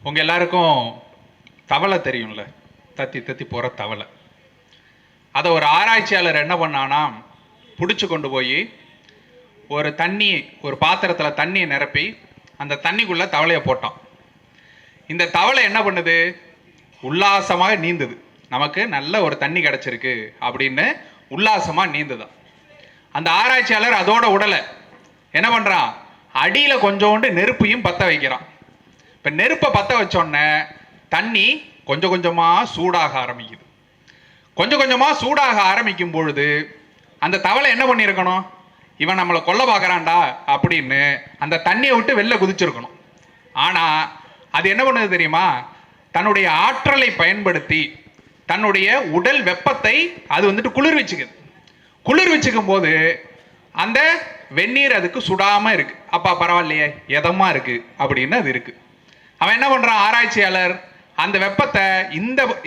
உங்கள் எல்லாருக்கும் தவளை தெரியும்ல, தத்தி தத்தி போகிற தவளை. அதை ஒரு ஆராய்ச்சியாளர் என்ன பண்ணானா, பிடிச்சி கொண்டு போய் ஒரு பாத்திரத்தில் தண்ணியை நிரப்பி அந்த தண்ணிக்குள்ளே தவளையை போட்டான். இந்த தவளை என்ன பண்ணுது? உல்லாசமாக நீந்துது. நமக்கு நல்ல ஒரு தண்ணி கிடச்சிருக்கு அப்படின்னு உல்லாசமாக நீந்துதான். அந்த ஆராய்ச்சியாளர் அதோட உடலை என்ன பண்ணுறான், அடியில் கொஞ்சோண்டு நெருப்பையும் பற்ற வைக்கிறான். இப்போ நெருப்பை பற்ற வச்சோடனே தண்ணி கொஞ்சம் கொஞ்சமாக சூடாக ஆரம்பிக்குது. கொஞ்சம் கொஞ்சமாக சூடாக ஆரம்பிக்கும் பொழுது அந்த தவளை என்ன பண்ணியிருக்கணும், இவன் நம்மளை கொல்ல பார்க்குறான்டா அப்படின்னு அந்த தண்ணியை விட்டு வெளில குதிச்சிருக்கணும். ஆனால் அது என்ன பண்ணுது தெரியுமா, தன்னுடைய ஆற்றலை பயன்படுத்தி தன்னுடைய உடல் வெப்பத்தை அது குளிர்விச்சுக்குது. குளிர்விச்சுக்கும் போது அந்த வெந்நீர் அதுக்கு சுடாமல் இருக்கு. அப்பா பரவாயில்லையே, எதமாக இருக்கு அப்படின்னு அது இருக்கு. அவன் என்ன பண்றான், ஆராய்ச்சியாளர் அந்த வெப்பத்தை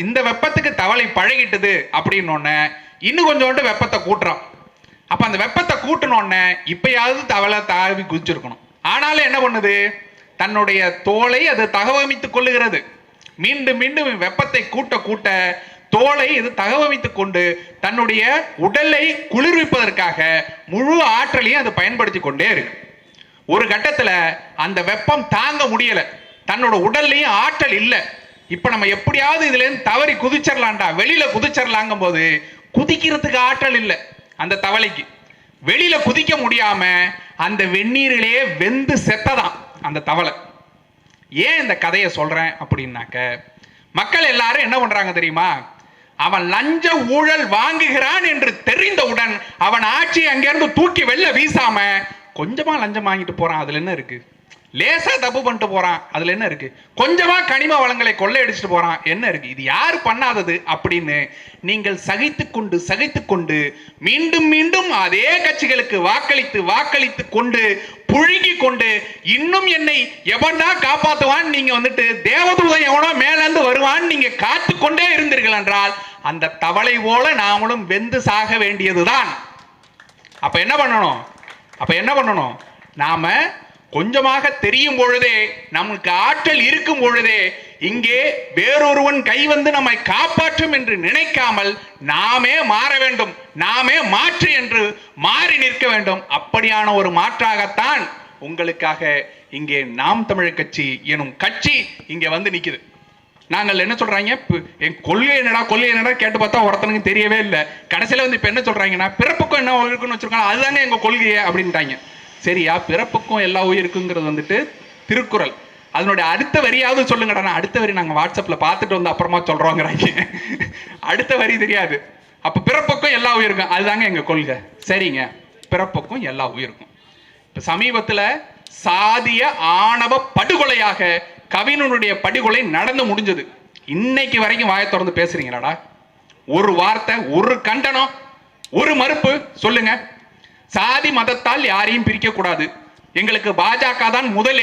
இந்த வெப்பத்துக்கு தவளை பழகிட்டது அப்படின்னு இன்னும் கொஞ்சோண்டு வெப்பத்தை கூட்டுறான். அப்ப அந்த வெப்பத்தை கூட்டினோடனே இப்பயாவது தவளை தாவி குதிச்சிருக்கணும். ஆனாலும் என்ன பண்ணுது, தன்னுடைய தோலை அது தகவமைத்துக் கொள்ளுகிறது. மீண்டும் மீண்டும் வெப்பத்தை கூட்ட கூட்ட தோலை இது தகவமைத்துக் கொண்டு தன்னுடைய உடலை குளிர்விப்பதற்காக முழு ஆற்றலையும் அது பயன்படுத்தி கொண்டே இருக்கு. ஒரு கட்டத்தில் அந்த வெப்பம் தாங்க முடியல, தன்னோட உடல்லையும் ஆற்றல் இல்லை. இப்ப நம்ம எப்படியாவது இதுல இருந்து தவறி குதிச்சிடலாம்டா, வெளியில குதிச்சிடலாங்கும் போது குதிக்கிறதுக்கு ஆற்றல் இல்லை அந்த தவளைக்கு. வெளியில குதிக்க முடியாம அந்த வெந்நீரிலேயே வெந்து செத்ததான் அந்த தவளை. ஏன் இந்த கதையை சொல்றேன் அப்படின்னாக்க, மக்கள் எல்லாரும் என்ன பண்றாங்க தெரியுமா, அவன் லஞ்ச ஊழல் வாங்குகிறான் என்று தெரிந்தவுடன் அவன் ஆட்சி அங்கிருந்து தூக்கி வெளில வீசாம கொஞ்சமா லஞ்சம் வாங்கிட்டு போறான். அதுல என்ன இருக்கு, லேசா தப்பு பண்ணிட்டு போறான், அதுல என்ன இருக்கு, கொஞ்சமா கனிம வளங்களை கொள்ளையடிச்சிட்டு போறான், என்ன இருக்கு, இது யாரு பண்ணாதது அப்படின்னு நீங்கள் சகித்து கொண்டு மீண்டும் மீண்டும் அதே கட்சிகளுக்கு வாக்களித்து கொண்டு புழுகி கொண்டு இன்னும் என்னை எவன்டா காப்பாத்துவான், நீங்க தேவதூதன் எவனோ மேல இருந்து வருவான் நீங்க காத்து கொண்டே இருந்தீர்கள் என்றால் அந்த தவளை போல நாமளும் வெந்து சாக வேண்டியதுதான். அப்ப என்ன பண்ணணும், நாம கொஞ்சமாக தெரியும் பொழுதே, நமக்கு ஆற்றல் இருக்கும் பொழுதே, இங்கே வேறொருவன் கை வந்து நம்மை காப்பாற்றும் என்று நினைக்காமல் நாமே மாற வேண்டும், நாமே மாற்று என்று மாறி நிற்க வேண்டும். அப்படியான ஒரு மாற்றாகத்தான் உங்களுக்காக இங்கே நாம் தமிழர் கட்சி எனும் கட்சி இங்கே வந்து நிக்குது. நாங்கள் என்ன சொல்றாங்க, என் கொள்கை என்னடா கேட்டு பார்த்தா ஒருத்தனுக்கு தெரியவே இல்லை. கடைசியில இப்ப என்ன சொல்றாங்கன்னா, பிறப்புக்கும் என்ன இருக்குன்னு வச்சிருக்காங்க, அதுதாங்க எங்க கொள்கையை அப்படின்ட்டாங்க. சரியா, பிறப்புக்கும் எல்லா உயிருக்குங்கிறது திருக்குறள். அதனுடைய அடுத்த வரியாவது சொல்லுங்கடா. அடுத்த வரி நாங்கள் வாட்ஸ்அப்பில் பார்த்துட்டு வந்து அப்புறமா சொல்கிறோங்கிறாங்க. அடுத்த வரி தெரியாது. அப்போ பிறப்புக்கும் எல்லா உயிருக்கும் அதுதாங்க எங்கள் கொள்கை. சரிங்க, பிறப்புக்கும் எல்லா உயிருக்கும். இப்போ சமீபத்தில் சாதிய ஆணவ படுகொலையாக கவிஞனுடைய படுகொலை நடந்து முடிஞ்சது. இன்னைக்கு வரைக்கும் வாயை திறந்து பேசுறீங்களாடா? ஒரு வார்த்தை, ஒரு கண்டனம், ஒரு மறுப்பு சொல்லுங்க. சாதி மதத்தால் யாரையும் பிரிக்க கூடாது, எங்களுக்கு பாஜக தான் முதல்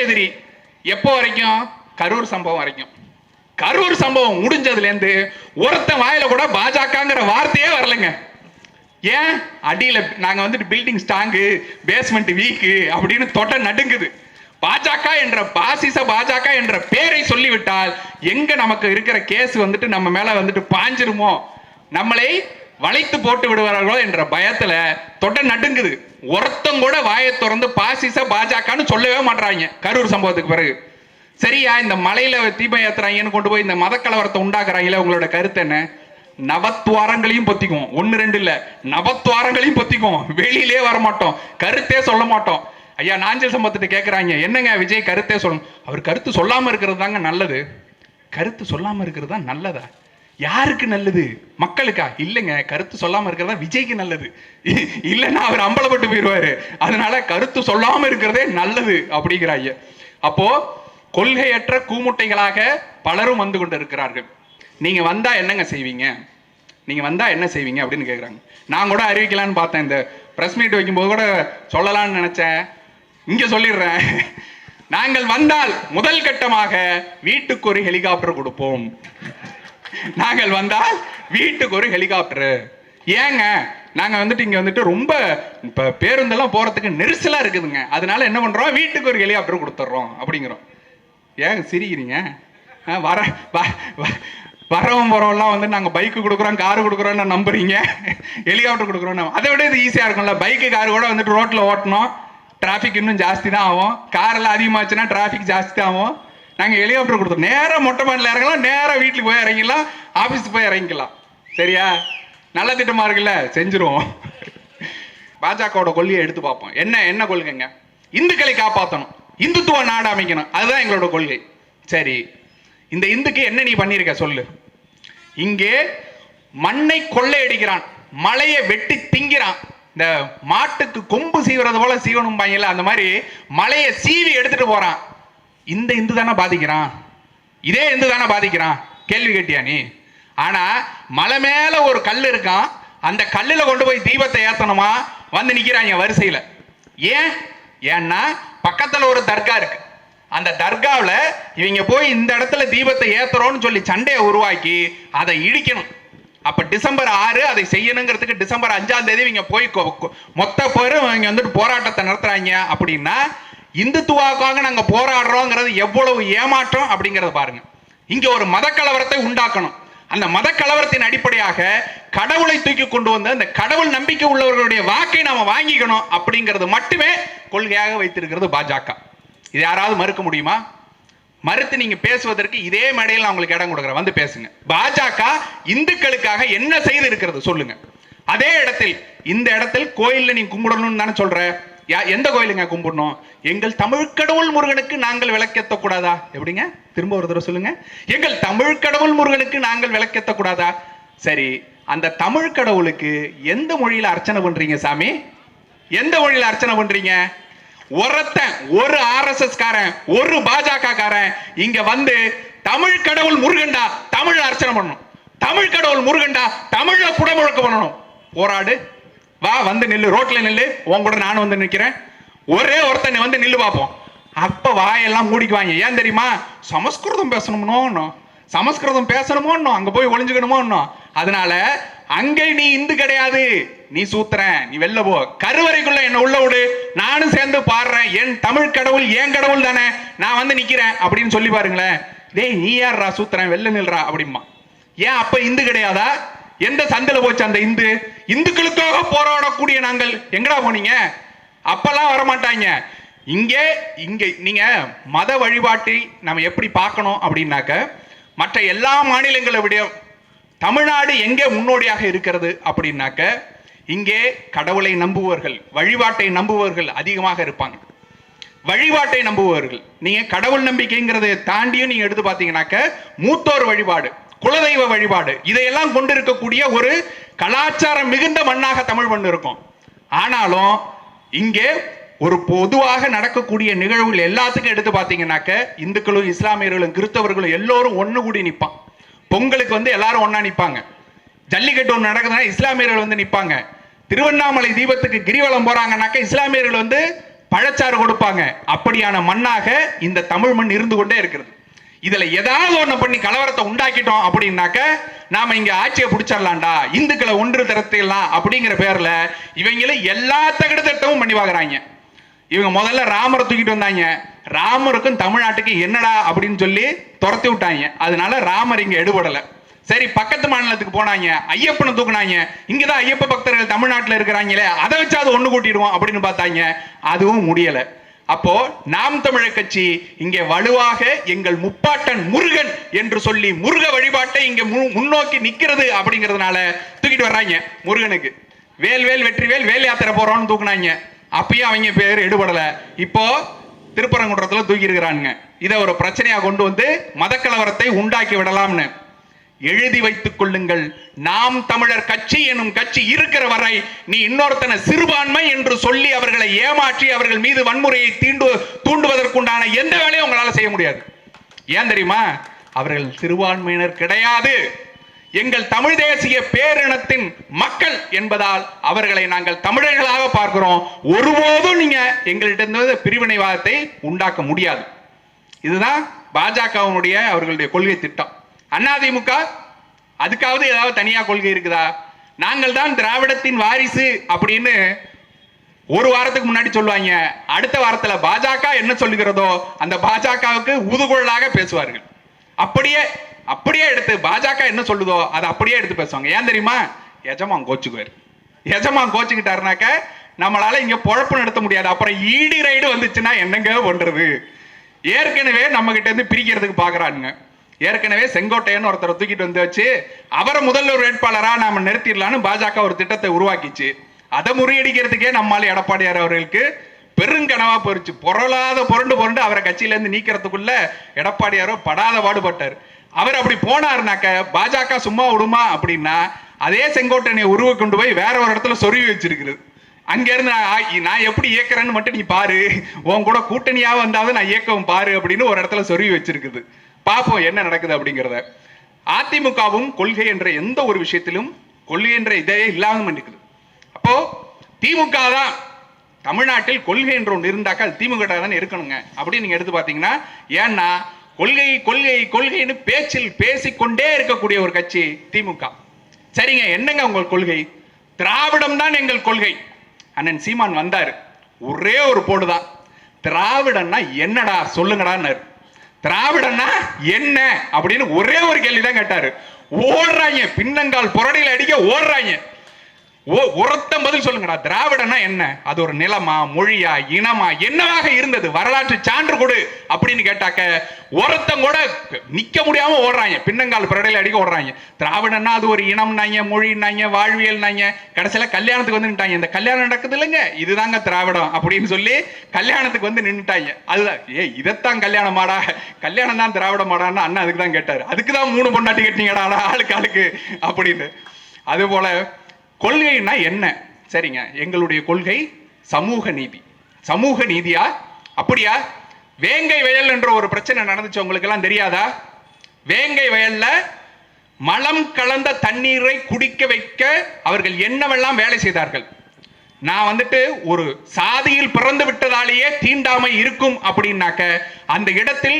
எதிரி. எப்போ வரைக்கும்? கரூர் சம்பவம் வரைக்கும். கரூர் சம்பவம் முடிஞ்சதுல இருந்து ஒருத்தன் வாயில கூட பாஜகங்கிற வார்த்தையே வரலங்க. ஏன்? அடியில நாங்க பில்டிங் ஸ்ட்ராங்கு, பேஸ்மெண்ட் வீக்கு அப்படின்னு தொட்ட நடுங்குது. பாஜக என்ற பாஜக என்ற பேரை சொல்லிவிட்டால் எங்க நமக்கு இருக்கிற கேஸ் நம்ம மேல பாஞ்சிருமோ, நம்மளை வளைத்து போட்டு விடுவார்களோ என்ற பயத்துல தொட்ட நடுங்குது. ஒருத்தம் கூட வாயை திறந்து பாசிச பாஜகன்னு சொல்லவே மாட்டாங்க கரூர் சம்பவத்துக்கு பிறகு. சரியா, இந்த மலையில தீபம் ஏத்துறாங்கன்னு கொண்டு போய் இந்த மத கலவரத்தை உண்டாக்குறாங்களே, உங்களோட கருத்து என்ன? நவத்வாரங்களையும் பொத்திக்கும், 1-2 இல்ல, நவத்வாரங்களையும் பொத்திக்கும், வெளியிலே வரமாட்டோம், கருத்தே சொல்ல மாட்டோம். ஐயா நாஞ்சல் சம்பவத்திட்ட கேட்குறாங்க, என்னங்க விஜய் கருத்தே சொல்லணும். அவர் கருத்து சொல்லாம இருக்கிறது தாங்க நல்லது. கருத்து சொல்லாம இருக்கிறது தான் நல்லதா? யாருக்கு நல்லது? மக்களுக்கா? இல்லைங்க, கருத்து சொல்லாம இருக்கிறதா விஜய்க்கு நல்லது. இல்லைன்னா அவர் அம்பலப்பட்டு போயிடுவாரு. அதனால கருத்து சொல்லாம இருக்கிறதே நல்லது அப்படிங்கிறாங்க. அப்போ கொள்கையற்ற கூமுட்டைகளாக பலரும் வந்து கொண்டு இருக்கிறார்கள். நீங்க வந்தா என்னங்க செய்வீங்க, அப்படின்னு கேட்குறாங்க. நான் கூட அறிவிக்கலான்னு பார்த்தேன், இந்த பிரஸ் மீட் வைக்கும்போது கூட சொல்லலாம்னு நினைச்சேன். இங்க சொல்லிடுறேன், நாங்கள் வந்தால் முதல் கட்டமாக வீட்டுக்கு ஒரு ஹெலிகாப்டர் கொடுப்போம். நாங்கள் வந்தால் வீட்டுக்கு ஒரு ஹெலிகாப்டர். ஏங்க, நாங்க இங்க ரொம்ப பேருந்தெல்லாம் போறதுக்கு நெரிசலா இருக்குதுங்க, அதனால என்ன பண்றோம், வீட்டுக்கு ஒரு ஹெலிகாப்டர் கொடுத்துட்றோம் அப்படிங்கிறோம். ஏங்க சிரிக்கிறீங்க? வர வரவும் போறவெல்லாம் வந்து நாங்கள் பைக்கு கொடுக்குறோம் காரு கொடுக்குறோன்னு நம்புறீங்க, ஹெலிகாப்டர் கொடுக்குறோம். அதை விட இது ஈஸியாக இருக்கும்ல. பைக்கு காரு கூட வந்துட்டு ரோட்டில் ஓட்டணும், டிராஃபிக் இன்னும் ஜாஸ்தி தான் ஆகும். காரில் அதிகமாச்சுன்னா டிராஃபிக் ஜாஸ்தி தான் ஆகும். நாங்கள் ஹெலிகாப்டர் கொடுத்துருவோம், நேராக மொட்டை மாடியில் இறங்கலாம், நேராக வீட்டுக்கு போய் இறங்கிக்கலாம், ஆஃபீஸுக்கு போய் இறங்கிக்கலாம். சரியா? நல்ல திட்டமா இருக்குல்ல, செஞ்சிருவோம். பாஜகவோட கொள்கையை எடுத்து பார்ப்போம். என்ன கொள்கைங்க? இந்துக்களை காப்பாற்றணும், இந்துத்துவ நாடு அமைக்கணும், அதுதான் எங்களோட கொள்கை. சரி, இந்த இந்துக்கு என்ன நீ பண்ணிருக்க சொல்லு. இங்கே மண்ணை கொள்ளையடிக்கிறான், மலையை வெட்டி திங்கிறான், இந்த மாட்டுக்கு கொம்பு சீவுறது போல சீவனும் பாங்கல, அந்த மாதிரி மலையை சீவி எடுத்துட்டு போறான். இந்த இந்து தானே பாதிக்கிறான், இதே இந்து தானே பாதிக்கிறான். கேள்வி கேட்டியா நீ? ஆனா மலை மேல ஒரு கல் இருக்கான், அந்த கல்லுல கொண்டு போய் தீபத்தை ஏத்தணுமா, வந்து நிக்கிறாங்க வரிசையில. ஏன்னா பக்கத்துல ஒரு தர்கா இருக்கு, அந்த தர்காவில் இவங்க போய் இந்த இடத்துல தீபத்தை ஏத்துறோம்னு சொல்லி சண்டையை உருவாக்கி அதை இடிக்கணும். அப்ப டிசம்பர் 6 அதை செய்யணுங்கிறதுக்கு டிசம்பர் 5ஆம் தேதி இவங்க போய் மொத்த பேரும் இவங்க வந்துட்டு போராட்டத்தை நடத்துறாங்க. அப்படின்னா இந்துத்துவாக்காக நாங்க போராடுறோங்கிறது எவ்வளவு ஏமாற்றம் அப்படிங்கறத பாருங்க. இங்க ஒரு மத கலவரத்தை உண்டாக்கணும், அந்த மத கலவரத்தின் அடிப்படையாக கடவுளை தூக்கி கொண்டு வந்து அந்த கடவுள் நம்பிக்கை உள்ளவர்களுடைய வாக்கை நாம வாங்கிக்கணும் அப்படிங்கிறது மட்டுமே கொள்கையாக வைத்திருக்கிறது பாஜக. இது யாராவது மறுக்க முடியுமா? மறுத்து நீங்க பேசுவதற்கு இதே மேடையில் உங்களுக்கு இடம் கொடுக்குறேன், வந்து பேசுங்க. பாஜக இந்துக்களுக்காக என்ன செய்து இருக்கிறது சொல்லுங்க. அதே இடத்தில் இந்த இடத்தில் கோயில்ல நீ கும்பிடணும்னு தானே சொல்ற. எந்த கோயிலுங்க கும்பிடணும்? எங்கள் தமிழ் கடவுள் முருகனுக்கு நாங்கள் விளக்கேற்ற கூடாதா? எப்படிங்க? திரும்ப ஒரு தடவை சொல்லுங்க. எங்கள் தமிழ் கடவுள் முருகனுக்கு நாங்கள் விளக்கேற்ற கூடாதா? சரி, அந்த தமிழ் கடவுளுக்கு எந்த மொழியில அர்ச்சனை பண்றீங்க சாமி? எந்த மொழியில அர்ச்சனை பண்றீங்க? ஒருத்தன், ஒரு ஆர்எஸ்எஸ் காரன், ஒரு பாஜக காரன் இங்க வந்து தமிழ் கடவுள் முருகண்டா தமிழ் அர்ச்சனை பண்ணணும், தமிழ் கடவுள் முருகண்டா தமிழ்ல குடமுழக்க பண்ணணும். போராடு, வா, வந்து நில்லு, ரோட்ல நில்லு, உன் கூட நானும் வந்து நிக்கிறேன். ஒரே ஒருத்தன் வந்து நில்லு பார்ப்போம். அப்ப வாயெல்லாம் மூடிக்குவாங்க. ஏன் தெரியுமா? சமஸ்கிருதம் பேசணுமோ, சமஸ்கிருதம் பேசணுமோ, அங்க போய் ஒளிஞ்சுக்கணுமோ. அதனால அங்கே நீ இந்து கிடையாது, நீ சூத்திரன், நீ வெளில போ, கருவறைக்குள்ள என்ன உள்ள விடு, நானும் சேர்ந்து பாடுறேன், என் தமிழ் கடவுள் என் கடவுள் தானே, நான் வந்து நிக்கிறேன் அப்படின்னு சொல்லி பாருங்களேன். டேய் நீ யாரா சூத்திரன், வெளில நில்றா அப்படிமா. ஏன் அப்ப இந்து கிடையாதா? எந்த சந்தில போச்சு அந்த இந்து? இந்துக்களுக்காக போராடக்கூடிய நாங்கள் எங்கடா போனீங்க? அப்பெல்லாம் வரமாட்டாங்க. இங்கே நீங்க மத வழிபாட்டை நம்ம எப்படி பார்க்கணும் அப்படின்னாக்க, மற்ற எல்லா மாநிலங்களை விட தமிழ்நாடு எங்கே முன்னோடியாக இருக்கிறது அப்படின்னாக்க, இங்கே கடவுளை நம்புவர்கள், வழிபாட்டை நம்புவர்கள் அதிகமாக இருப்பாங்க. வழிபாட்டை நம்புவர்கள், நீங்க கடவுள் நம்பிக்கைங்கிறத தாண்டியும் நீங்க எடுத்து பார்த்தீங்கன்னாக்க மூத்தோர் வழிபாடு, குலதெய்வ வழிபாடு, இதையெல்லாம் கொண்டிருக்கக்கூடிய ஒரு கலாச்சாரம் மிகுந்த மண்ணாக தமிழ் மண் இருக்கும். ஆனாலும் இங்கே ஒரு பொதுவாக நடக்கக்கூடிய நிகழ்வுகள் எல்லாத்துக்கும் எடுத்து பார்த்தீங்கன்னாக்க, இந்துக்களும் இஸ்லாமியர்களும் கிறிஸ்தவர்களும் எல்லோரும் ஒன்று கூடி நிற்பான். பொங்கலுக்கு வந்து எல்லாரும் ஒன்னா நிற்பாங்க. ஜல்லிக்கட்டு ஒன்று நடக்குதுன்னா இஸ்லாமியர்கள் வந்து நிற்பாங்க. திருவண்ணாமலை தீபத்துக்கு கிரிவலம் போறாங்கன்னாக்க இஸ்லாமியர்கள் வந்து பழச்சாறு கொடுப்பாங்க. அப்படியான மண்ணாக இந்த தமிழ் மண் இருந்து கொண்டே இருக்கிறது. இதுல ஏதாவது ஒண்ணு பண்ணி கலவரத்தை உண்டாக்கிட்டோம் அப்படின்னாக்க நாம இங்க ஆட்சியை பிடிச்சிடலாம்டா, இந்துக்களை ஒன்று திரட்டிடலாம் அப்படிங்கிற பேர்ல இவங்கள எல்லா தகடத்தட்டமும் பண்ணி பாக்குறாங்க. இவங்க முதல்ல ராமரை தூக்கிட்டு வந்தாங்க, ராமருக்கும் தமிழ்நாட்டுக்கு என்னடா அப்படின்னு சொல்லி துரத்தி விட்டாங்க. அதனால ராமர் இங்க எடுபடல. சரி, பக்கத்து மாநிலத்துக்கு போனாங்க, ஐயப்பனை தூக்குனாங்க. இங்கதான் ஐயப்ப பக்தர்கள் தமிழ்நாட்டில் இருக்கிறாங்களே, அதை வச்சு அது ஒண்ணு கூட்டிடுவோம் அப்படின்னு பார்த்தாங்க, அதுவும் முடியல. அப்போ நாம் தமிழர் கட்சி இங்கே வலுவாக எங்கள் முப்பாட்டன் முருகன் என்று சொல்லி முருக வழிபாட்டை இங்க முன்னோக்கி நிக்கிறது அப்படிங்கிறதுனால தூக்கிட்டு வர்றாங்க. முருகனுக்கு வேல் வெற்றிவேல் வேல் யாத்திரை போறோம்னு தூக்குனாங்க. அப்பயும் அவங்க பேர் எடுபடல. இப்போ திருப்பரங்குன்றத்துல தூக்கி இருக்கிறாங்க. இதை ஒரு பிரச்சனையா கொண்டு வந்து மதக்கலவரத்தை உண்டாக்கி விடலாம்னு எழுதி வைத்துக் கொள்ளுங்கள். நாம் தமிழர் கட்சி எனும் கட்சி இருக்கிற வரை நீ இன்னொருத்தனை சிறுபான்மை என்று சொல்லி அவர்களை ஏமாற்றி அவர்கள் மீது வன்முறையை தூண்டுவதற்குண்டான எந்த வேலையும் உங்களால செய்ய முடியாது. ஏன் தெரியுமா? அவர்கள் சிறுபான்மையினர் கிடையாது, எங்கள் தமிழ் தேசிய பேரினத்தின் மக்கள் என்பதால் அவர்களை நாங்கள் தமிழர்களாக பார்க்கிறோம். ஒருபோதும் நீங்க எங்கள்கிட்ட பிரிவினைவாதத்தை உண்டாக்க முடியாது. இதுதான் பாஜகவினுடைய அவர்களுடைய கொள்கை திட்டம். அதிமுக அதுக்காவது ஏதாவது தனியா கொள்கை இருக்குதா? நாங்கள் தான் திராவிடத்தின் வாரிசு அப்படின்னு ஒரு வாரத்துக்கு முன்னாடி சொல்லுவாங்க, அடுத்த வாரத்துல பாஜக என்ன சொல்லுகிறதோ அந்த பாஜகவுக்கு ஊதுகுழலாக பேசுவார்கள். அப்படியே அப்படியே எடுத்து பாஜக என்ன சொல்லுதோ அதை அப்படியே எடுத்து பேசுவாங்க. ஏன் தெரியுமா? எஜமான் கோச்சுக்குவார். எஜமான் கோச்சுக்கிட்டாருனாக்க நம்மளால இங்க பொழப்பு நடத்த முடியாது. அப்புறம் ஈடி ரைடு வந்துச்சுன்னா என்னங்க பண்றது? ஏற்கனவே நம்ம கிட்ட இருந்து பிரிக்கிறதுக்கு பாக்குறானுங்க. ஏற்கனவே செங்கோட்டையன் ஒருத்தரை தூக்கிட்டு வந்து வச்சு அவரை முதல்வர் வேட்பாளரா நாம நிறுத்திடலான்னு பாஜக ஒரு திட்டத்தை உருவாக்கிச்சு. அதை முறியடிக்கிறதுக்கே நம்மால் எடப்பாடியார் அவர்களுக்கு பெருங்கனவா போயிடுச்சு. பொருளாத புரண்டு அவரை கட்சியில இருந்து நீக்கிறதுக்குள்ள எடப்பாடியாரோ படாத பாடுபட்டார். அவர் அப்படி போனாருனாக்க பாஜக சும்மா விடுமா அப்படின்னா அதே செங்கோட்டையனை உருவ கொண்டு போய் வேற ஒரு இடத்துல சொருவி வச்சிருக்குது. அங்க இருந்து நான் எப்படி இயக்கிறேன்னு மட்டும் நீ பாரு, உன் கூட கூட்டணியா வந்தாவது நான் இயக்கவும் பாரு அப்படின்னு ஒரு இடத்துல சொருவி வச்சிருக்குது. பார்ப்போம் என்ன நடக்குது அப்படிங்கிறத. அதிமுகவும் கொள்கை என்ற எந்த ஒரு விஷயத்திலும் கொள்கை என்ற இதையே இல்லாம இருக்குது. அப்போ திமுக தான் தமிழ்நாட்டில் கொள்கை என்ற ஒன்று இருந்தாக்கா அது திமுக தான் இருக்கணுங்க அப்படின்னு நீங்க எடுத்து பார்த்தீங்கன்னா, ஏன்னா கொள்கை கொள்கை கொள்கைன்னு பேச்சில் பேசிக்கொண்டே இருக்கக்கூடிய ஒரு கட்சி திமுக. சரிங்க, என்னங்க உங்கள் கொள்கை? திராவிடம் தான் எங்கள் கொள்கை. அண்ணன் சீமான் வந்தாரு, ஒரே ஒரு போடுதான், திராவிடன்னா என்னடா சொல்லுங்கடான்னு. திராவிடன்னா என்ன அப்படின்னு ஒரே ஒரு கேள்விதான் கேட்டாரு. ஓடுறாங்க, பின்னங்கால் புரடையில அடிக்க ஓடுறாங்க. ஒருத்த பதில் சொல்லுங்கடா, திராவிடனா என்ன? அது ஒரு நிலமா, மொழியா, இனமா, என்னவாக இருந்தது? வரலாற்று சான்று கொடு அப்படின்னு கேட்டாக்க ஒருத்தம் கூட நிக்க முடியாம ஓடுறாங்க, பின்னங்கால் புரடையில அடிக்க ஓடுறாங்க. திராவிடன்னா அது ஒரு இனம்னாங்க, மொழினாங்க, வாழ்வியல்னாங்க, கடைசியில கல்யாணத்துக்கு வந்து நின்ட்டாங்க. இந்த கல்யாணம் நடக்குது இல்லைங்க, இதுதாங்க திராவிடம் அப்படின்னு சொல்லி கல்யாணத்துக்கு வந்து நின்னுட்டாங்க. அதுதான் இதைத்தான் கல்யாணமாடா, கல்யாணம் தான் திராவிடமாடான்னு அண்ணா அதுக்கு தான் கேட்டாரு. அதுக்குதான் 3 பொண்டாட்டி கட்டிங்கடா ஆளுக்கு ஆளுக்கு அப்படின்னு. அது போல கொள்கைன்னா என்ன? சரிங்க, எங்களுடைய கொள்கை சமூக நீதி. சமூக நீதியா? அப்படியா? வேங்கை வயல் என்ற ஒரு பிரச்சனை நடந்துச்சு, உங்களுக்கு எல்லாம் தெரியாதா? வேங்கை வயல்ல மலம் கலந்த தண்ணீரை குடிக்க வைக்க அவர்கள் என்னவெல்லாம் வேலை செய்தார்கள். நான் வந்துட்டு ஒரு சாதியில் பிறந்து விட்டதாலேயே தீண்டாமை இருக்கும் அப்படின்னாக்க அந்த இடத்தில்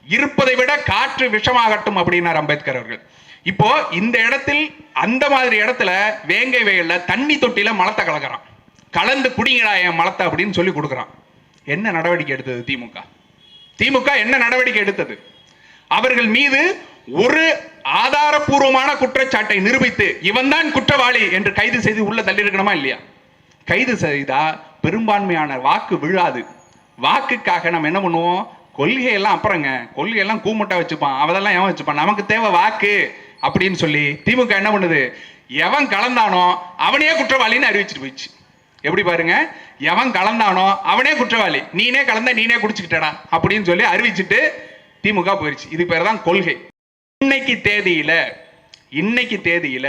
இருப்பதை விட காற்று விஷமாகட்டும் அப்படின்னார் அம்பேத்கர் அவர்கள். இப்போ இந்த இடத்தில் அந்த மாதிரி இடத்துல வேங்கை வயல்ல தண்ணி தொட்டில மலத்தை கலக்கிறான், கலந்து குடிங்கடா என் மலத்தை அப்படின்னு சொல்லி கொடுக்குறான். என்ன நடவடிக்கை எடுத்தது திமுக? திமுக என்ன நடவடிக்கை எடுத்தது? அவர்கள் மீது ஒரு ஆதாரபூர்வமான குற்றச்சாட்டை நிரூபித்து இவன் தான் குற்றவாளி என்று கைது செய்து உள்ள தள்ளி இருக்கணுமா இல்லையா? கைது செய்தா பெரும்பான்மையான வாக்கு விழாது. வாக்குக்காக நம்ம என்ன பண்ணுவோம்? கொள்கையெல்லாம் அப்புறங்க, கொள்கையெல்லாம் கூமுட்டா வச்சுப்பான், அவதெல்லாம் எவன் வச்சுப்பான், நமக்கு தேவை வாக்கு அப்படின்னு சொல்லி திமுக என்ன பண்ணுது? எவன் கலந்தானோ அவனே குற்றவாளின்னு அறிவிச்சிட்டு போயிடுச்சு. எப்படி பாருங்க, எவன் கலந்தானோ அவனே குற்றவாளி, நீனே கலந்த நீனே குடிச்சுக்கிட்டடா அப்படின்னு சொல்லி அறிவிச்சுட்டு திமுக போயிடுச்சு. இது பேர் தான் கொள்கை. இன்னைக்கு தேதியில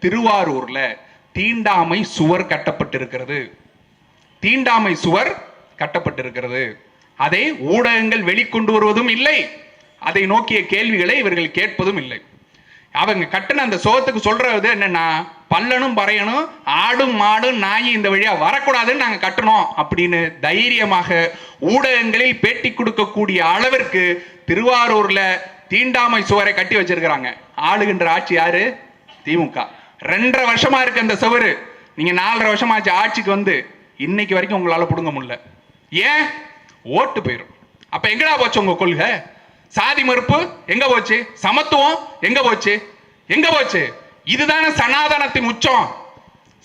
திருவாரூர்ல தீண்டாமை சுவர் கட்டப்பட்டிருக்கிறது. தீண்டாமை சுவர் கட்டப்பட்டிருக்கிறது. அதை ஊடகங்கள் வெளிக்கொண்டு வருவதும் இல்லை, அதை நோக்கிய கேள்விகளை இவர்கள் கேட்பதும் இல்லை. அவங்க கட்டின அந்த சோகத்துக்கு சொல்றது என்னன்னா, பல்லனும் பறையனும் ஆடும் மாடும் நாயும் இந்த வழியா வரக்கூடாதுன்னு நாங்க கட்டணும் அப்படின்னு தைரியமாக ஊடகங்களில் பேட்டி கொடுக்கக்கூடிய அளவிற்கு திருவாரூர்ல தீண்டாமை சுவரை கட்டி வச்சிருக்கிறாங்க. ஆளுகின்ற ஆட்சி யாரு? திமுக. 2.5 வருஷமா இருக்கு அந்த சுவரு. நீங்க 4.5 வருஷமாச்சு ஆட்சிக்கு வந்து, இன்னைக்கு வரைக்கும் உங்களால புடுங்க முடியல. ஏன்? ஓட்டு போயிடும். அப்ப எங்கடா போச்சு உங்க கொள்கை? சாதி மறுப்பு எங்க போச்சு? சமத்துவம் எங்க போச்சு? எங்க போச்சு? இதுதானே சனாதனத்தின் உச்சம்.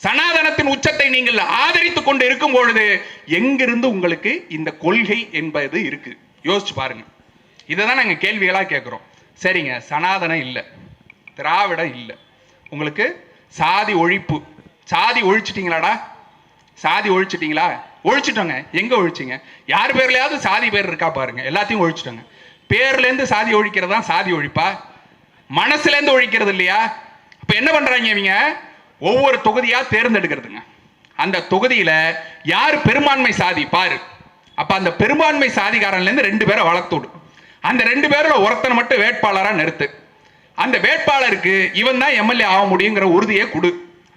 சனாதனத்தின் உச்சத்தை நீங்கள் ஆதரித்துக் கொண்டு இருக்கும் பொழுது எங்கிருந்து உங்களுக்கு இந்த கொள்கை என்பது இருக்கு? யோசிச்சு பாருங்க. இதைதான் நாங்க கேள்விகளா கேட்கிறோம். சரிங்க, சனாதனம் இல்ல, திராவிடம் இல்ல, உங்களுக்கு சாதி ஒழிப்பு, சாதி ஒழிச்சிட்டீங்களாடா? சாதி ஒழிச்சிட்டீங்களா? ஒழிச்சிட்டோங்க. எங்க ஒழிச்சிங்க? யார் பேர்லயாவது சாதி பேர் இருக்கா பாருங்க, எல்லாத்தையும் ஒழிச்சிட்டோங்க. பேர்ல இருந்து சாதி ஒழிக்கிறதா சாதி ஒழிப்பா? மனசுல இருந்து ஒழிக்கிறது இல்லையா? இப்ப என்ன பண்றாங்க இவங்க? ஒவ்வொரு தொகுதியா தேர்ந்தெடுக்கிறதுங்க. அந்த தொகுதியில யார் பெரும்பான்மை சாதி பாரு. அப்ப அந்த பெரும்பான்மை சாதிகாரன்ல இருந்து 2 பேரை வளர்த்துடு. அந்த 2 பேர்ல ஒருத்தனை மட்டும் வேட்பாளரா நிறுத்து. அந்த வேட்பாளருக்கு இவன் தான் எம்எல்ஏ ஆக முடியுங்கிற உறுதியை கொடு.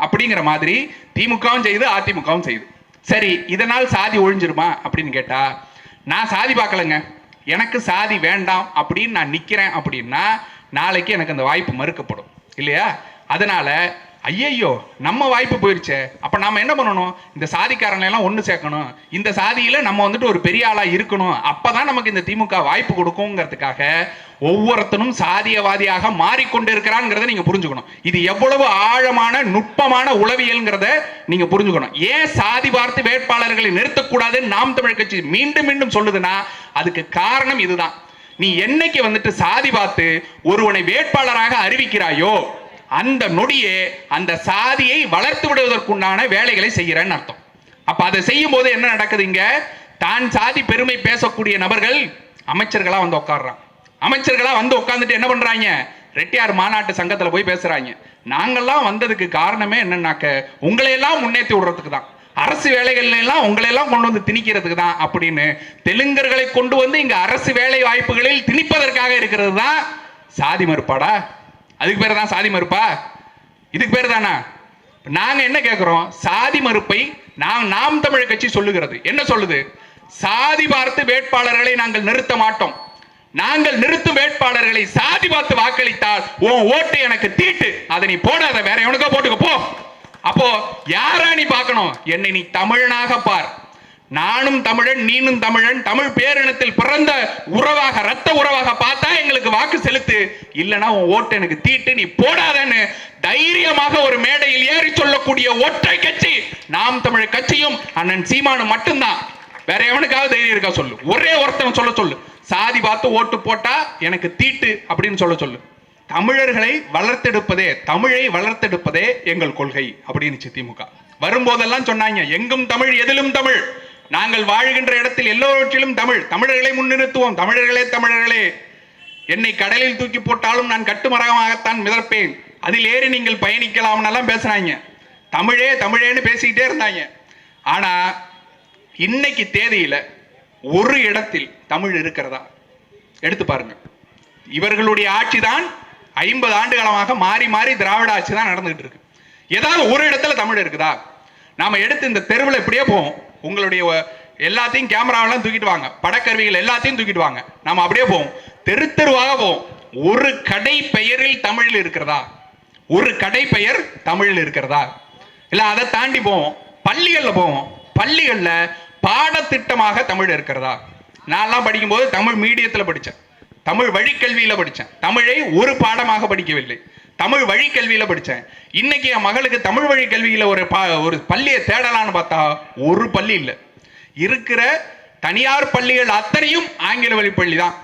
அப்படிங்கிற மாதிரி திமுகவும் செய்யுது, அதிமுகவும் செய்யுது. சரி, இதனால் சாதி ஒழிஞ்சிருமா அப்படின்னு கேட்டா, நான் சாதி பார்க்கலங்க, எனக்கு சாதி வேண்டாம் அப்படின்னு நான் நிக்கிறேன் அப்படின்னா நாளைக்கு எனக்கு அந்த வாய்ப்பு மறுக்கப்படும் இல்லையா? அதனால ஐயையோ நம்ம வாய்ப்பு போயிருச்சே, அப்ப நாம என்ன பண்ணணும், இந்த சாதிக்காரங்களை எல்லாம் ஒண்ணு சேர்க்கணும், இந்த சாதியில நம்ம வந்துட்டு ஒரு பெரிய ஆளா இருக்கணும், அப்பதான் நமக்கு இந்த திமுக வாய்ப்பு கொடுக்குங்கிறதுக்காக ஒவ்வொருத்தனும் சாதியவாதியாக மாறிக்கொண்டிருக்கிறான்ங்கிறத நீங்க புரிஞ்சுக்கணும். இது எவ்வளவு ஆழமான நுட்பமான உளவியல்ங்கிறத நீங்க புரிஞ்சுக்கணும். ஏன் சாதி பார்த்து வேட்பாளர்களை நிறுத்தக்கூடாதுன்னு நாம் தமிழர் கட்சி மீண்டும் மீண்டும் சொல்லுதுன்னா அதுக்கு காரணம் இதுதான். நீ என்னைக்கு வந்துட்டு சாதி பார்த்து ஒருவனை வேட்பாளராக அறிவிக்கிறாயோ அந்த நொடியே அந்த சாதியை வளர்த்து விடுவதற்குண்டான வேலைகளை செய்கிறேன்னு அர்த்தம். அப்ப அதை செய்யும் போது என்ன நடக்குது, இங்க தான் சாதி பெருமை பேசக்கூடிய நபர்கள் அமைச்சர்களா வந்து உட்கார்றான். அமைச்சர்களா வந்து உட்கார்ந்துட்டு என்ன பண்றாங்க, ரெட்டியார் மாநாட்டு சங்கத்துல போய் பேசுறாங்க. நாங்கெல்லாம் வந்ததுக்கு காரணமே என்னன்னாக்க உங்களை எல்லாம் முன்னேற்றி விடுறதுக்கு தான், அரசு வேலைகள் எல்லாம் உங்களை எல்லாம் கொண்டு வந்து திணிக்கிறதுக்கு தான் அப்படின்னு தெலுங்கர்களை கொண்டு வந்து இங்க அரசு வேலை வாய்ப்புகளில் திணிப்பதற்காக இருக்கிறது தான் சாதி மறுப்பாடா? அதுக்கு பேர் தான் சாதி மறுப்பா? இதுக்கு பேர் தானா? நாங்க என்ன கேட்கிறோம், சாதி மறுப்பை நாம் தமிழர் கட்சி சொல்லுகிறது. என்ன சொல்லுது, சாதி பார்த்து வேட்பாளர்களை நாங்கள் நிறுத்த மாட்டோம், நாங்கள் நிறுத்தும் வேட்பாளர்களை சாதி பார்த்து வாக்களித்தால் உன் ஓட்டு எனக்கு தீட்டு, அதை நீ போடாத, வேற எவனுக்கோ போட்டுக்க போ. அப்போ யாரா நீ பார்க்கணும், என்னை நீ தமிழனாக பார், நானும் தமிழன் நீனும் தமிழன், தமிழ் பேரினத்தில் பிறந்த உறவாக ரத்த உறவாக பார்த்தா எங்களுக்கு வாக்கு செலுத்து, இல்லனா உன் ஓட்டு எனக்கு தீட்டு, நீ போடாதன்னு தைரியமாக ஒரு மேடையில் ஏறி சொல்லக்கூடிய ஒற்றை கட்சி நாம் தமிழர் கட்சியும் அண்ணன் சீமானும் மட்டும்தான். வேற எவனுக்காவது தைரியம் இருக்கா சொல்லு, ஒரே ஒருத்தன் சொல்ல சொல்லு, சாதி பார்த்து ஓட்டு போட்டா எனக்கு தீட்டு அப்படின்னு சொல்ல சொல்லு. தமிழர்களை வளர்த்தெடுப்பதே, தமிழை வளர்த்தெடுப்பதே எங்கள் கொள்கை அப்படின்னு திமுக வரும்போதெல்லாம் சொன்னாங்க, எங்கும் தமிழ் எதிலும் தமிழ், நாங்கள் வாழ்கின்ற இடத்தில் எல்லோருத்திலும் தமிழ், தமிழர்களை முன்னிறுத்துவோம், தமிழர்களே தமிழர்களே, என்னை கடலில் தூக்கி போட்டாலும் நான் கட்டுமரமாகத்தான் மிதப்பேன், அதில் ஏறி நீங்கள் பயணிக்கலாம் எல்லாம் பேசுறாங்க. தமிழே தமிழேன்னு பேசிக்கிட்டே இருந்தாங்க. ஆனா இன்னைக்கு தேதியில ஒரு இடத்தில் தமிழ் இருக்கிறதா எடுத்து பாருங்க. இவர்களுடைய ஆட்சி தான் 50 ஆண்டு காலமாக மாறி மாறி திராவிட ஆட்சி தான் நடந்துகிட்டு இருக்கு. ஏதாவது ஒரு இடத்துல தமிழ் இருக்குதா? நாம எடுத்து இந்த தெருவில் இப்படியே போவோம், உங்களுடைய எல்லாத்தையும் கேமராவெல்லாம் தூக்கிட்டு வாங்க, படக்கருவிகள் எல்லாத்தையும் தூக்கிட்டு வாங்க, நாம அப்படியே போவோம், தெரு தெருவாக போவோம், ஒரு கடை பெயரில் தமிழ் இருக்கிறதா? ஒரு கடை பெயர் தமிழில் இருக்கிறதா? இல்ல அதை தாண்டி போவோம், பள்ளிகள்ல போவோம், பள்ளிகள்ல பாடத்திட்டமாக தமிழ் இருக்கிறதா? நான்லாம் படிக்கும் போது தமிழ் மீடியத்துல படிச்சேன், தமிழ் வழிக்கல்வியில படிச்சேன், தமிழை ஒரு பாடமாக படிக்கவில்லை, தமிழ் வழி கல்வியில படிச்சேன். இன்னைக்கு என் மகளுக்கு தமிழ் வழி கல்வியில ஒரு பள்ளியை தேடலான்னு பார்த்தா ஒரு பள்ளி இல்லை. இருக்கிற தனியார் பள்ளிகள் அத்தனையும் ஆங்கில வழி பள்ளி தான்,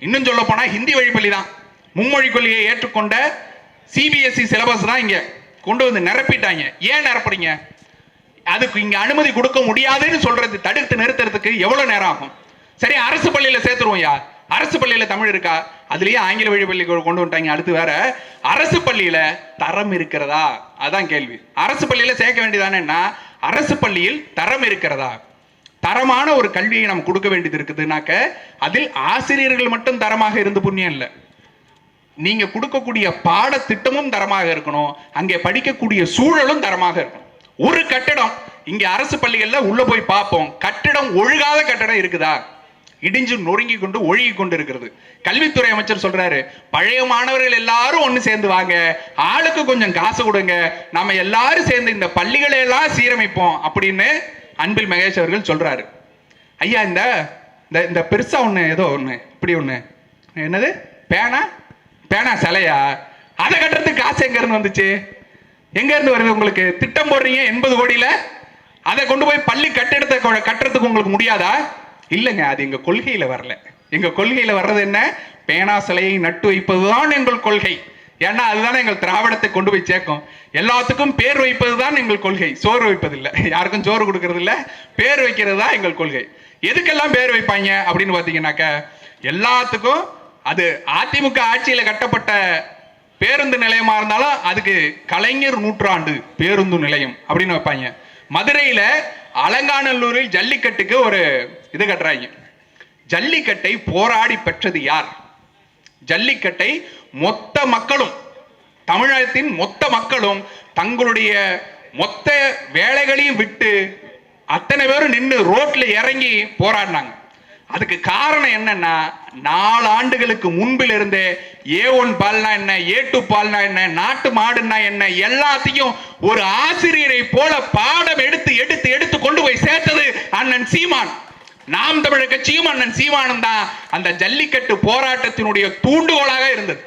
இன்னும் சொல்ல போனா ஹிந்தி வழி பள்ளி தான். மும்மொழி கொள்கையை ஏற்றுக்கொண்ட சிபிஎஸ்இ சிலபஸ் தான் இங்க கொண்டு வந்து நிரப்பிட்டாங்க. ஏன் நிரப்புறீங்க? அதுக்கு இங்க அனுமதி கொடுக்க முடியாதுன்னு சொல்றது, தடுத்து நிறுத்துறதுக்கு எவ்வளவு நேரம் ஆகும்? சரி, அரசு பள்ளியில சேர்த்துருவோம். யா அரசு பள்ளியில தமிழ் இருக்கா? அதுலயே ஆங்கில வழி பள்ளி கொண்டு வந்துட்டாங்க. அடுத்து வேற அரசு பள்ளியில தரம் இருக்கிறதா? அதான் கேள்வி. அரசு பள்ளியில சேர்க்க வேண்டியதானேன்னா அரசு பள்ளியில் தரம் இருக்கிறதா? தரமான ஒரு கல்வியை நம்ம கொடுக்க வேண்டியது இருக்குதுனாக்க அதில் ஆசிரியர்கள் மட்டும் தரமாக இருந்து புண்ணியம் இல்லை, நீங்க கொடுக்கக்கூடிய பாடத்திட்டமும் தரமாக இருக்கணும், அங்கே படிக்கக்கூடிய சூழலும் தரமாக இருக்கணும். ஒரு கட்டடம் இங்க அரசு பள்ளிகள்ல உள்ள போய் பார்ப்போம், கட்டடம் ஒழுகாத கட்டடம் இருக்குதா? இடிஞ்சு நொறுங்கி கொண்டு ஒழுகி கொண்டு இருக்கிறது. கல்வித்துறை அமைச்சர் சொல்றாரு, பழைய மாணவர்கள் எல்லாரும் ஒண்ணு சேர்ந்து வாங்க, ஆளுக்கு கொஞ்சம் காசு கொடுங்க, நம்ம எல்லாரும் சேர்ந்து இந்த பள்ளிகளை எல்லாம் சீரமைப்போம் அப்படின்னு அன்பில் மகேஷ் அவர்கள் சொல்றாரு. ஐயா, இந்த இந்த பெருசா ஒண்ணு, ஏதோ ஒண்ணு இப்படி ஒண்ணு, என்னது பேனா பேனா சிலையா, அதை கட்டுறதுக்கு காசு எங்க இருந்து வந்துச்சு? எங்க இருந்து வருது? உங்களுக்கு திட்டம் போடுறீங்க 80 கோடியில, அதை கொண்டு போய் பள்ளி கட்டிடத்தை கட்டுறதுக்கு உங்களுக்கு முடியாதா? இல்லைங்க, அது எங்க கொள்கையில வரல. எங்க கொள்கையில வர்றது என்ன? பேனா சிலையை நட்டு வைப்பதுதான் எங்கள் கொள்கை. ஏன்னா அதுதானே எங்கள் திராவிடத்தை கொண்டு போய் சேர்க்கும். எல்லாத்துக்கும் பேர் வைப்பதுதான் எங்கள் கொள்கை, சோறு வைப்பதில்லை. யாருக்கும் சோறு கொடுக்கறது இல்லை, பேர் வைக்கிறது தான் எங்கள் கொள்கை. எதுக்கெல்லாம் பேர் வைப்பாங்க அப்படின்னு பாத்தீங்கன்னாக்க, எல்லாத்துக்கும் அது அதிமுக ஆட்சியில கட்டப்பட்ட பேருந்து நிலையமா இருந்தாலும் அதுக்கு கலைஞர் நூற்றாண்டு பேருந்து நிலையம் அப்படின்னு வைப்பாங்க. மதுரையில அலங்காநல்லூரில் ஜல்லிக்கட்டுக்கு ஒரு இது கட்டுறாங்க. ஜல்லிக்கட்டை போராடி பெற்றது யார்? ஜல்லிக்கட்டை மொத்த மக்களும், தமிழகத்தின் மொத்த மக்களும் தங்களுடைய மொத்த வேலைகளையும் விட்டு அத்தனை பேரும் நின்று ரோட்ல இறங்கி போராடினாங்க. அதுக்கு காரணம் என்னன்னா, 4 ஆண்டுகளுக்கு முன்பில் இருந்தே A1 பால்னா என்ன, A2 பால்னா என்ன, நாட்டு மாடுன்னா என்ன, எல்லாத்தையும் ஒரு ஆசிரியரை போல பாடம் எடுத்து எடுத்து எடுத்து கொண்டு போய் சேர்த்தது அண்ணன் சீமான். நாம் தமிழர் கட்சியும் அண்ணன் சீமானும் தான் அந்த ஜல்லிக்கட்டு போராட்டத்தினுடைய தூண்டுகோலாக இருந்தது.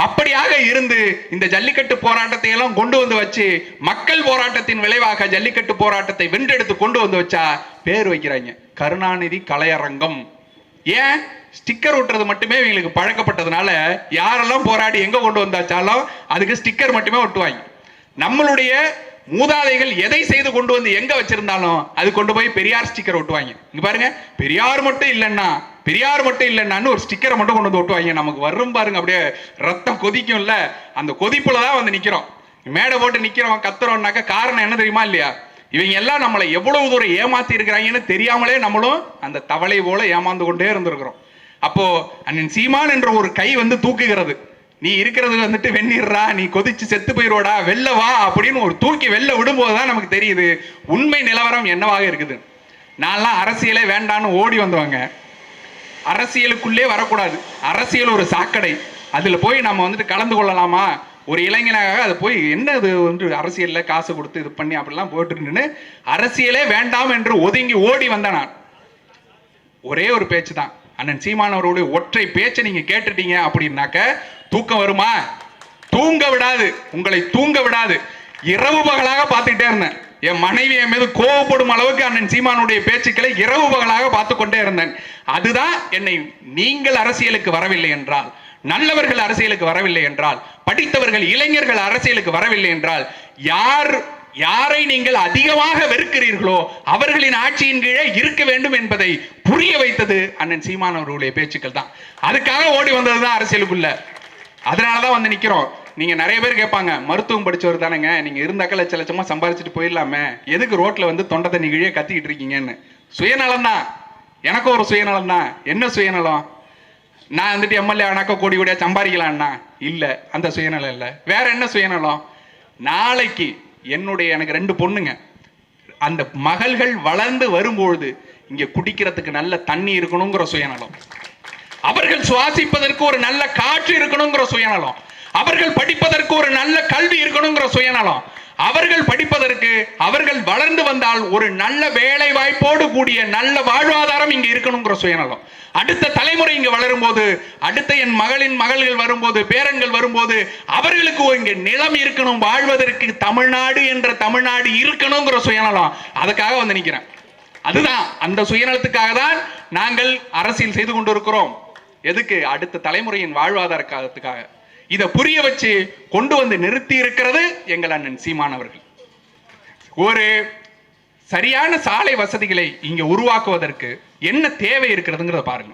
அப்படியாக இருந்து இந்த ஜல்லிக்கட்டு போராட்டத்தை எல்லாம் கொண்டு வந்து வச்சு, மக்கள் போராட்டத்தின் விளைவாக ஜல்லிக்கட்டு போராட்டத்தை வென்றெடுத்து கொண்டு வந்து வச்சா பேர் வைக்கிறாங்க கருணாநிதி கலையரங்கம். ஏன்? ஸ்டிக்கர் ஒட்டுறது மட்டுமே இவங்களுக்கு பழக்கப்பட்டதுனால யாரெல்லாம் போராடி எங்க கொண்டு வந்தாச்சாலும் அதுக்கு ஸ்டிக்கர் மட்டுமே ஒட்டுவாங்க. நம்மளுடைய மூதாதைகள் எதை செய்து கொண்டு வந்து எங்க வச்சிருந்தாலும் அது கொண்டு போய் பெரியார் ஸ்டிக்கர் ஒட்டுவாங்க. இங்க பாருங்க, பெரியார் மட்டும் இல்லைன்னான்னு ஒரு ஸ்டிக்கரை மட்டும் கொண்டு வந்து ஒட்டுவாங்க. நமக்கு வரும் பாருங்க, அப்படியே ரத்தம் கொதிக்கும்ல, அந்த கொதிப்புல தான் வந்து நிக்கிறோம். மேடை போட்டு நிக்கிறோம், கத்துறோம்னாக்க காரணம் என்ன தெரியுமா இல்லையா? இவங்க எல்லாம் நம்மளை எவ்வளவு தூரம் ஏமாத்தி இருக்கிறாங்கன்னு தெரியாமலே நம்மளும் அந்த தவளை போல ஏமாந்து கொண்டே இருந்திருக்கிறோம். அப்போ அண்ணன் சீமான் என்ற ஒரு கை வந்து தூக்குகிறது, நீ இருக்கிறது வந்துட்டு வெந்நீர்ரா, நீ கொதிச்சு செத்து போயிடுவாடா, வெளில வா அப்படின்னு ஒரு தூக்கி வெளில விடும்போது தான் நமக்கு தெரியுது உண்மை நிலவரம் என்னவாக இருக்குது. நான்லாம் அரசியலே வேண்டான்னு ஓடி வந்தவங்க. அரசியலுக்குள்ளே வரக்கூடாது, அரசியல் ஒரு சாக்கடை, அதுல போய் நம்ம வந்துட்டு கலந்து கொள்ளலாமா? ஒரு இளைஞனாக அது போய் என்ன இது வந்து அரசியல்ல காசு கொடுத்து இது பண்ணி அப்படிலாம் போட்டுருந்துன்னு அரசியலே வேண்டாம் என்று ஒதுங்கி ஓடி வந்த நான். ஒரே ஒரு பேச்சு தான், அண்ணன் சீமான் அவருடைய ஒற்றை பேச்சை நீங்க கேட்டுட்டீங்க அப்படின்னாக்க தூக்கம் வருமா? தூங்க விடாது, உங்களை தூங்க விடாது. இரவு பகலாக பார்த்துக்கிட்டே இருந்தேன். என் மனைவி என் மீது கோவப்படும் அளவுக்கு அண்ணன் சீமானுடைய பேச்சுக்களை இரவு பகலாக பார்த்து கொண்டே இருந்தேன். அதுதான் என்னை, நீங்கள் அரசியலுக்கு வரவில்லை என்றால், நல்லவர்கள் அரசியலுக்கு வரவில்லை என்றால், படித்தவர்கள் இளைஞர்கள் அரசியலுக்கு வரவில்லை என்றால், யாரை நீங்கள் அதிகமாக வெறுக்கிறீர்களோ அவர்களின் ஆட்சியின் கீழே இருக்க வேண்டும் என்பதை புரிய வைத்தது அண்ணன் சீமான் அவர்களுடைய பேச்சுக்கள் தான். அதுக்காக ஓடி வந்ததுதான் அரசியலுக்குள்ள. அதனாலதான் வந்து நிக்கிறோம். நீங்க நிறைய பேர் கேட்பாங்க, மருத்துவம் படிச்சவர் தானேங்க, நீங்க இருந்தாக்க லட்ச லட்சமா சம்பாதிச்சுட்டு போயிடலாமே, எதுக்கு ரோட்ல வந்து தொண்டை தண்ணி கீழே கத்திக்கிட்டு இருக்கீங்கன்னு. சுயநலம் தான், எனக்கும் ஒரு சுயநலம் தான். என்ன சுயநலம்? நான் வந்துட்டு எம்எல்ஏ ஆனாக்க கோடி கோடியா சம்பாதிக்கலாம்னா இல்ல, அந்த சுயநலம் இல்ல. வேற என்ன சுயநலம்? நாளைக்கு எனக்கு 2 பொண்ணுங்க, அந்த மகள்கள் வளர்ந்து வரும்பொழுது இங்க குடிக்கிறதுக்கு நல்ல தண்ணி இருக்கணுங்கிற சுயநலம், அவர்கள் சுவாசிப்பதற்கு ஒரு நல்ல காற்று இருக்கணுங்கிற சுயநலம், அவர்கள் படிப்பதற்கு ஒரு நல்ல கல்வி இருக்கணுங்கிற சுயநலம், அவர்கள் படிப்பதற்கு அவர்கள் வளர்ந்து வந்தால் ஒரு நல்ல வேலை வாய்ப்போடு கூடிய நல்ல வாழ்வாதாரம் இங்க இருக்கணுங்கிற சுயநலம். அடுத்த தலைமுறை இங்க வளரும் போது, அடுத்த என் மகளின் மகள்கள் வரும்போது, பேரன்கள் வரும்போது அவர்களுக்கு இங்க நிலம் இருக்கணும், வாழ்வதற்கு தமிழ்நாடு என்ற தமிழ்நாடு இருக்கணுங்கிற சுயநலம். அதுக்காக வந்து நிக்கிறேன். அதுதான், அந்த சுயநலத்துக்காக தான் நாங்கள் அரசியல் செய்து கொண்டிருக்கிறோம். எதுக்கு? அடுத்த தலைமுறையின் வாழ்வாதாரத்துக்காக. இதை புரிய வச்சு கொண்டு வந்து நிறுத்தி இருக்கிறது எங்கள் அண்ணன் சீமான் அவர்கள். ஒரு சரியான சாலை வசதிகளை இங்க உருவாக்குவதற்கு என்ன தேவை இருக்கிறதுங்கிறத பாருங்க.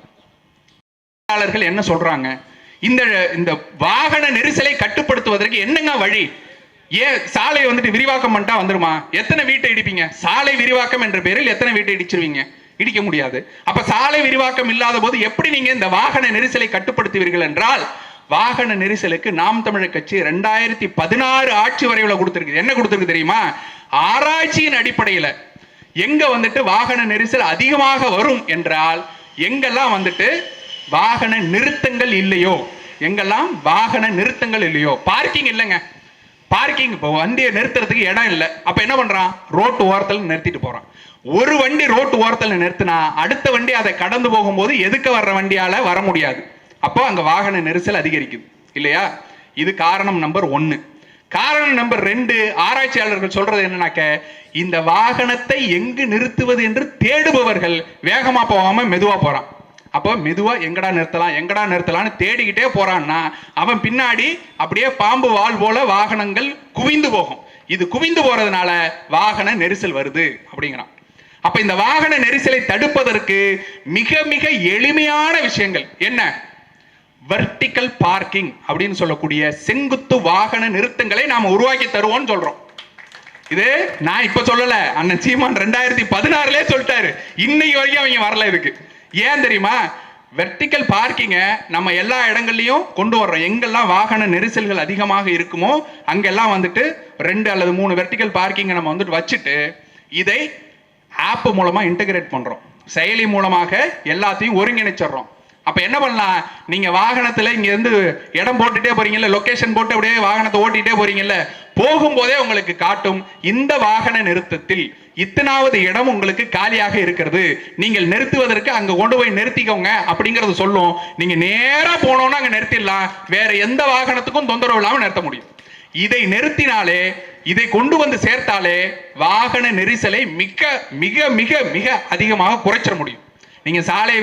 என்ன சொல்றாங்க? இந்த வாகன நெரிசலை கட்டுப்படுத்துவதற்கு என்னங்க வழி? ஏன் சாலை வந்துட்டு விரிவாக்கம் பண்ணிட்டா வந்துருமா? எத்தனை வீட்டை இடிப்பீங்க? சாலை விரிவாக்கம் என்ற பேரில் எத்தனை வீட்டை இடிச்சிருவீங்க? இடிக்க முடியாது. அப்ப சாலை விரிவாக்கம் இல்லாத போது எப்படி நீங்க இந்த வாகன நெரிசலை கட்டுப்படுத்துவீர்கள் என்றால், வாகன நெரிசலுக்கு நாம் தமிழர் கட்சி 2016 ஆட்சி வரைவுல கொடுத்திருக்கு. என்ன கொடுத்திருக்கு தெரியுமா? ஆராய்ச்சியின் அடிப்படையில் எங்க வந்துட்டு வாகன நெரிசல் அதிகமாக வரும் என்றால், எங்கெல்லாம் வந்துட்டு வாகன நிறுத்தங்கள் இல்லையோ, எங்கெல்லாம் வாகன நிறுத்தங்கள் இல்லையோ, பார்க்கிங் இல்லைங்க, பார்க்கிங் இப்போ வண்டியை நிறுத்துறதுக்கு இடம் இல்லை. அப்ப என்ன பண்றான்? ரோட்டு ஓரத்தில் நிறுத்திட்டு போறான். ஒரு வண்டி ரோட்டு ஓரத்தில் நிறுத்தினா அடுத்த வண்டி அதை கடந்து போகும்போது எதுக்க வர்ற வண்டியால வர முடியாது. அப்போ அங்க வாகன நெரிசல் அதிகரிக்குது இல்லையா? இது காரணம் நம்பர் 1. காரணம் நம்பர் 2, ஆராய்ச்சியாளர்கள் சொல்றது என்னன்னாக்க, இந்த வாகனத்தை எங்கு நிறுத்துவது என்று தேடுபவர்கள் வேகமா போகாம மெதுவா போறான். அப்போ மெதுவா எங்கடா நிறுத்தலாம்னு தேடிக்கிட்டே போறான்னா அவன் பின்னாடி அப்படியே பாம்பு வால் போல வாகனங்கள் குவிந்து போகும். இது குவிந்து போறதுனால வாகன நெரிசல் வருது அப்படிங்கிறான். அப்ப இந்த வாகன நெரிசலை தடுப்பதற்கு மிக மிக எளிமையான விஷயங்கள் என்ன? வெர்டிகல் பார்க்கிங் அப்படின்னு சொல்லக்கூடிய செங்குத்து வாகன நிறுத்தங்களை நாம உருவாக்கி தருவோம்னு சொல்றோம். இது நான் இப்ப சொல்லல, அண்ணன் சீமான் 2016 சொல்லிட்டாரு. இன்னைக்கு வரைக்கும் அவங்க வரல. இதுக்கு ஏன் தெரியுமா? வெர்டிகல் பார்க்கிங்க நம்ம எல்லா இடங்கள்லயும் கொண்டு வர்றோம். எங்கெல்லாம் வாகன நெரிசல்கள் அதிகமாக இருக்குமோ அங்கெல்லாம் வந்துட்டு 2 அல்லது 3 வெர்டிகல் பார்க்கிங் நம்ம வந்துட்டு வச்சுட்டு இதை ஆப் மூலமா இன்டகிரேட் பண்றோம். செயலி மூலமாக எல்லாத்தையும் ஒருங்கிணைச்சிடறோம். அப்ப என்ன பண்ணலாம், நீங்க வாகனத்துல இங்க இருந்து இடம் போட்டுட்டே போறீங்கல்ல, லொகேஷன் போட்டு அப்படியே வாகனத்தை ஓட்டிட்டே போறீங்கல்ல, போகும்போதே உங்களுக்கு காட்டும் இந்த வாகன நிறுத்தத்தில் இத்தனாவது இடம் உங்களுக்கு காலியாக இருக்கிறது, நீங்கள் நிறுத்துவதற்கு அங்க கொண்டு போய் நிறுத்திக்கோங்க அப்படிங்கறது சொல்லும். நீங்க நேரா போனோம்னா அங்க நிறுத்திடலாம், வேற எந்த வாகனத்துக்கும் தொந்தரவு இல்லாம நிறுத்த முடியும். இதை நிறுத்தினாலே, இதை கொண்டு வந்து சேர்த்தாலே வாகன நெரிசலை மிக மிக மிக மிக அதிகமாக குறைச்சிட முடியும். நீங்க சாலையை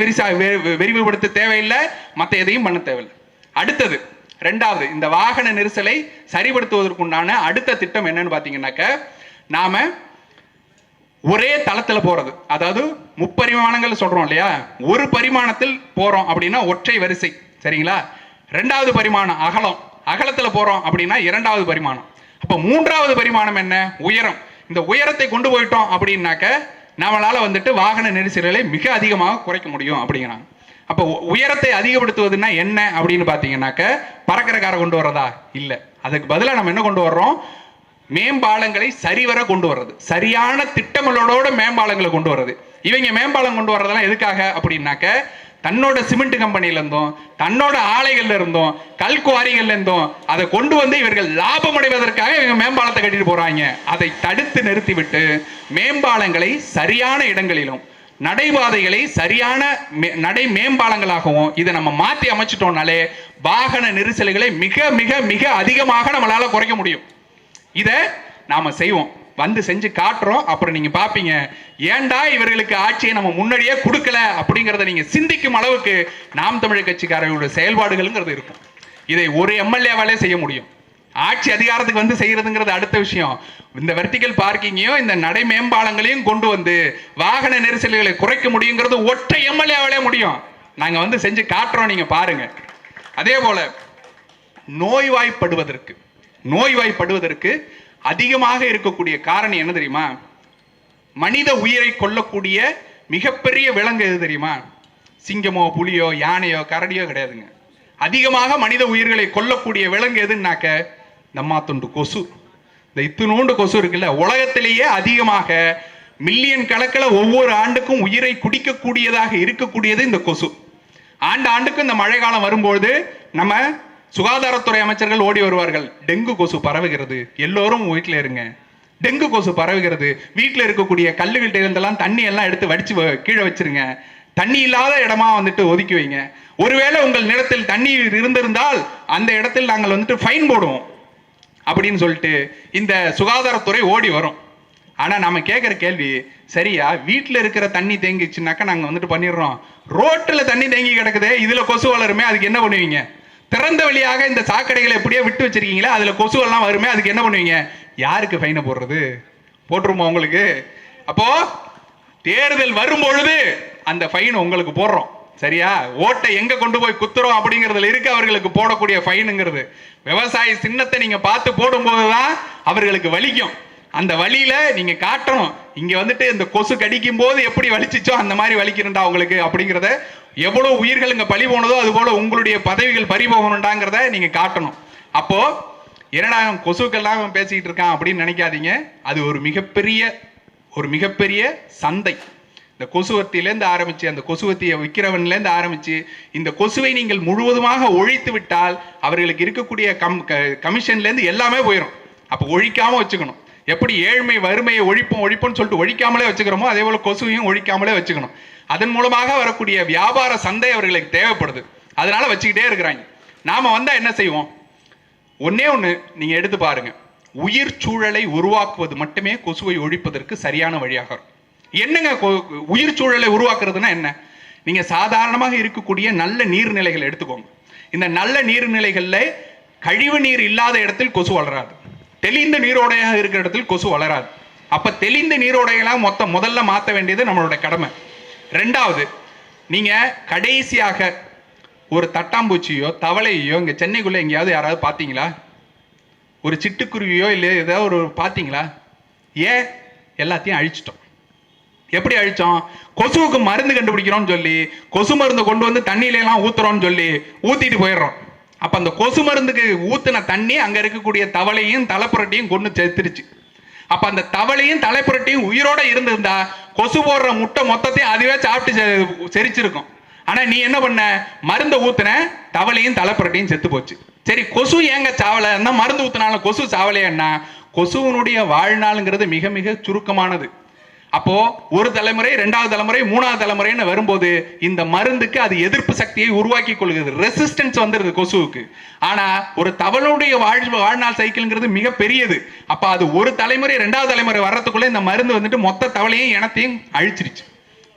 விரிவுபடுத்த தேவையில்லை, மற்ற எதையும் பண்ண தேவையில்லை. அடுத்தது ரெண்டாவது, இந்த வாகன நெரிசலை சரிபடுத்துவதற்குண்டான அடுத்த திட்டம் என்னன்னு பாத்தீங்கன்னாக்க, நாம ஒரே தளத்துல போறது, அதாவது முப்பரிமாணங்கள் சொல்றோம் இல்லையா, ஒரு பரிமாணத்தில் போறோம் அப்படின்னா ஒற்றை வரிசை, சரிங்களா? ரெண்டாவது பரிமாணம் அகலம், அகலத்துல போறோம் அப்படின்னா இரண்டாவது பரிமாணம். அப்ப மூன்றாவது பரிமாணம் என்ன, உயரம். இந்த உயரத்தை கொண்டு போயிட்டோம் அப்படின்னாக்க நம்மளால வந்துட்டு வாகன நெரிசல்களை மிக அதிகமாக குறைக்க முடியும் அப்படிங்கிறாங்க. அப்ப உயரத்தை அதிகப்படுத்துவதுன்னா என்ன அப்படின்னு பாத்தீங்கன்னாக்க, பறக்கிற காரை கொண்டு வர்றதா இல்ல, அதுக்கு பதிலாக நம்ம என்ன கொண்டு வர்றோம், மேம்பாலங்களை சரிவர கொண்டு வர்றது, சரியான திட்டங்களோட மேம்பாலங்களை கொண்டு வர்றது. இவங்க மேம்பாலம் கொண்டு வர்றதெல்லாம் எதுக்காக அப்படின்னாக்க, தன்னோட சிமெண்ட் கம்பெனில இருந்தும் தன்னோட ஆலைகள்ல இருந்தும் கல்குவாரிகள்ல இருந்தும் அதை கொண்டு வந்து இவர்கள் லாபம் அடைவதற்காக இவங்க மேம்பாலத்தை கட்டிட்டு போறாங்க. அதை தடுத்து நிறுத்திவிட்டு மேம்பாலங்களை சரியான இடங்களிலும் நடைபாதைகளை சரியான நடை மேம்பாலங்களாகவும் இதை நம்ம மாற்றி அமைச்சிட்டோம்னாலே வாகன நெரிசல்களை மிக மிக மிக அதிகமாக நம்மளால குறைக்க முடியும். இதை நாம செய்வோம், வந்து செஞ்சு காட்டுறோம். அப்புறம் நீங்க பாப்பீங்க, ஏண்டா இவர்களுக்கு ஆட்சியை நம்ம முன்னாடியே கொடுக்கல அப்படிங்கறத நீங்க சிந்திக்கும் அளவுக்கு நாம் தமிழர் கட்சிக்காரர்களுடைய செயல்பாடுகள்ங்கிறது இருக்கும். இதை ஒரு எம்எல்ஏவாலே செய்ய முடியும். ஆட்சி அதிகாரத்துக்கு வந்து செய்யறதுங்கிறது அடுத்த விஷயம். இந்த வெர்டிகல் பார்க்கிங்கையும் இந்த நடை மேம்பாலங்களையும் கொண்டு வந்து வாகன நெரிசல்களை குறைக்க முடியுங்கிறது ஒற்றை எம்எல்ஏவாலே முடியும். நாங்க வந்து செஞ்சு காட்டுறோம், நீங்க பாருங்க. அதே போல நோய்வாய்ப்படுவதற்கு அதிகமாக இருக்கக்கூடிய காரணம் என்ன தெரியுமா? மனித உயிரை கொல்லக்கூடிய மிகப்பெரிய விலங்கு எது தெரியுமா? சிங்கமோ புலியோ யானையோ கரடியோ கிடையாதுங்க. அதிகமாக மனித உயிர்களை கொல்லக்கூடிய விலங்கு எதுன்னாக்க நம்மாத்துண்டு கொசு. இந்த இத்துணூண்டு கொசு இருக்குல்ல, உலகத்திலேயே அதிகமாக மில்லியன் கணக்கில் ஒவ்வொரு ஆண்டுக்கும் உயிரை குடிக்கக்கூடியதாக இருக்கக்கூடியது இந்த கொசு. ஆண்டுக்கு இந்த மழை காலம் வரும்போது நம்ம சுகாதாரத்துறை அமைச்சர்கள் ஓடி வருவார்கள், டெங்கு கொசு பரவுகிறது, எல்லோரும் வீட்டில் இருங்க, டெங்கு கொசு பரவுகிறது, வீட்டில் இருக்கக்கூடிய கல்லுகிட்ட இருந்தெல்லாம் தண்ணி எல்லாம் எடுத்து வடிச்சு கீழே வச்சிருங்க, தண்ணி இல்லாத இடமா வந்துட்டு ஒதுக்கி வைங்க, ஒருவேளை உங்கள் நிலத்தில் தண்ணீர் இருந்திருந்தால் அந்த இடத்தில் நாங்கள் வந்துட்டு ஃபைன் போடுவோம் அப்படின்னு சொல்லிட்டு இந்த சுகாதாரத்துறை ஓடி வரும். ஆனா நம்ம கேட்கிற கேள்வி, சரியா வீட்டில் இருக்கிற தண்ணி தேங்கிச்சுனாக்கா நாங்க வந்துட்டு பண்ணிடுறோம், ரோட்டுல தண்ணி தேங்கி கிடக்குது, இதுல கொசு வளருமே, அதுக்கு என்ன பண்ணுவீங்க? திறந்த வழியாக இந்த சாக்கடைகளை எப்படியே விட்டு வச்சிருக்கீங்களா, அதுல கொசு எல்லாம் வருமே, அதுக்கு என்ன பண்ணுவீங்க? யாருக்கு ஃபைனை போடுறது? போட்டுருமா உங்களுக்கு? அப்போ தேர்தல் வரும் பொழுது அந்த ஃபைன் உங்களுக்கு போடுறோம், சரியா? ஓட்டை எங்க கொண்டு போய் குத்துறோம் அப்படிங்கிறதுல இருக்கு அவர்களுக்கு போடக்கூடிய ஃபைனுங்கிறது. விவசாய சின்னத்தை நீங்க பார்த்து போடும்போதுதான் அவர்களுக்கு வலிக்கும். அந்த வழியில நீங்க காட்டணும், இங்க வந்துட்டு இந்த கொசு கடிக்கும் போது எப்படி வலிச்சிச்சோ அந்த மாதிரி வலிக்கிறண்டா உங்களுக்கு அப்படிங்கிறத, எவ்வளவு உயிர்கள் இங்க பழி போனதோ அது போல உங்களுடைய பதவிகள் பறி போகணும்டாங்கிறத நீங்க காட்டணும். அப்போ என்னடா கொசுக்கெல்லாம் பேசிக்கிட்டு இருக்கான் அப்படின்னு நினைக்காதீங்க. அது ஒரு மிகப்பெரிய சந்தை. இந்த கொசுவத்திலேருந்து ஆரம்பிச்சு, அந்த கொசுவத்தியை விற்கிறவன்லேருந்து ஆரம்பிச்சு, இந்த கொசுவை நீங்கள் முழுவதுமாக ஒழித்து விட்டால் அவர்களுக்கு இருக்கக்கூடிய கமிஷன்லேருந்து எல்லாமே போயிடும். அப்போ ஒழிக்காம வச்சுக்கணும். எப்படி ஏழ்மை வறுமையை ஒழிப்போம்னு சொல்லிட்டு ஒழிக்காமலே வச்சுக்கிறோமோ அதே போல கொசுவையும் ஒழிக்காமலே வச்சுக்கணும். அதன் மூலமாக வரக்கூடிய வியாபார சந்தை அவர்களுக்கு தேவைப்படுது, அதனால வச்சுக்கிட்டே இருக்கிறாங்க. நாம வந்தா என்ன செய்வோம்? ஒன்னே ஒண்ணு நீங்க எடுத்து பாருங்க, உயிர் சூழலை உருவாக்குவது மட்டுமே கொசுவை ஒழிப்பதற்கு சரியான வழியாக இருக்கும். என்னங்க உயிர் சூழலை உருவாக்குறதுன்னா என்ன? நீங்க சாதாரணமாக இருக்கக்கூடிய நல்ல நீர்நிலைகளை எடுத்துக்கோங்க. இந்த நல்ல நீர்நிலைகள்ல கழிவு நீர் இல்லாத இடத்தில் கொசு வளராது, தெளிந்த நீரோடையாக இருக்கிற இடத்தில் கொசு வளராது. அப்ப தெளிந்த நீரோடைகளாக முதல்ல மாற்ற வேண்டியது நம்மளோட கடமை. ரெண்டாவது, நீங்க கடைசியாக ஒரு தட்டாம்பூச்சியோ தவளையோ இங்க சென்னைக்குள்ள எங்கேயாவது யாராவது பார்த்தீங்களா? ஒரு சிட்டுக்குருவியோ இல்லை ஏதாவது ஒரு பார்த்தீங்களா? ஏன்? எல்லாத்தையும் அழிச்சிட்டோம். எப்படி அழிச்சோம்? கொசுவுக்கு மருந்து கண்டுபிடிக்கிறோம்னு சொல்லி கொசு மருந்தை கொண்டு வந்து தண்ணியில எல்லாம் ஊத்துறோம்னு சொல்லி ஊத்திட்டு போயிடுறோம். அப்ப அந்த கொசு மருந்துக்கு ஊத்துன தண்ணி அங்க இருக்கக்கூடிய தவளையும் தலைப்புரட்டையும் கொண்டு சேர்த்துருச்சு. அப்ப அந்த தவளையும் தலைப்புரட்டையும் உயிரோட இருந்திருந்தா கொசு போடுற முட்டை மொத்தத்தையும் அதுவே சாப்பிட்டு செரிச்சிருக்கும். ஆனா நீ என்ன பண்ண, மருந்தை ஊத்துன, தவளையும் தலைப்புரட்டையும் செத்து போச்சு. சரி, கொசு ஏங்க சாவல, மருந்து ஊத்தினாலும் கொசு சாவலையா? கொசுவனுடைய வாழ்நாளுங்கிறது மிக மிக சுருக்கமானது. அப்போ ஒரு தலைமுறை, இரண்டாவது தலைமுறை, மூணாவது தலைமுறைன்னு வரும்போது இந்த மருந்துக்கு அது எதிர்ப்பு சக்தியை உருவாக்கி கொள்கிறது, ரெசிஸ்டன்ஸ் வந்துருது கொசுவுக்கு. ஆனா ஒரு தவளுடைய வாழ்நாள் சைக்கிள்ங்கிறது மிக பெரியது. அப்ப அது ஒரு தலைமுறை, இரண்டாவது தலைமுறை வர்றதுக்குள்ள இந்த மருந்து வந்துட்டு மொத்த தவளையும் இனத்தையும் அழிச்சிருச்சு.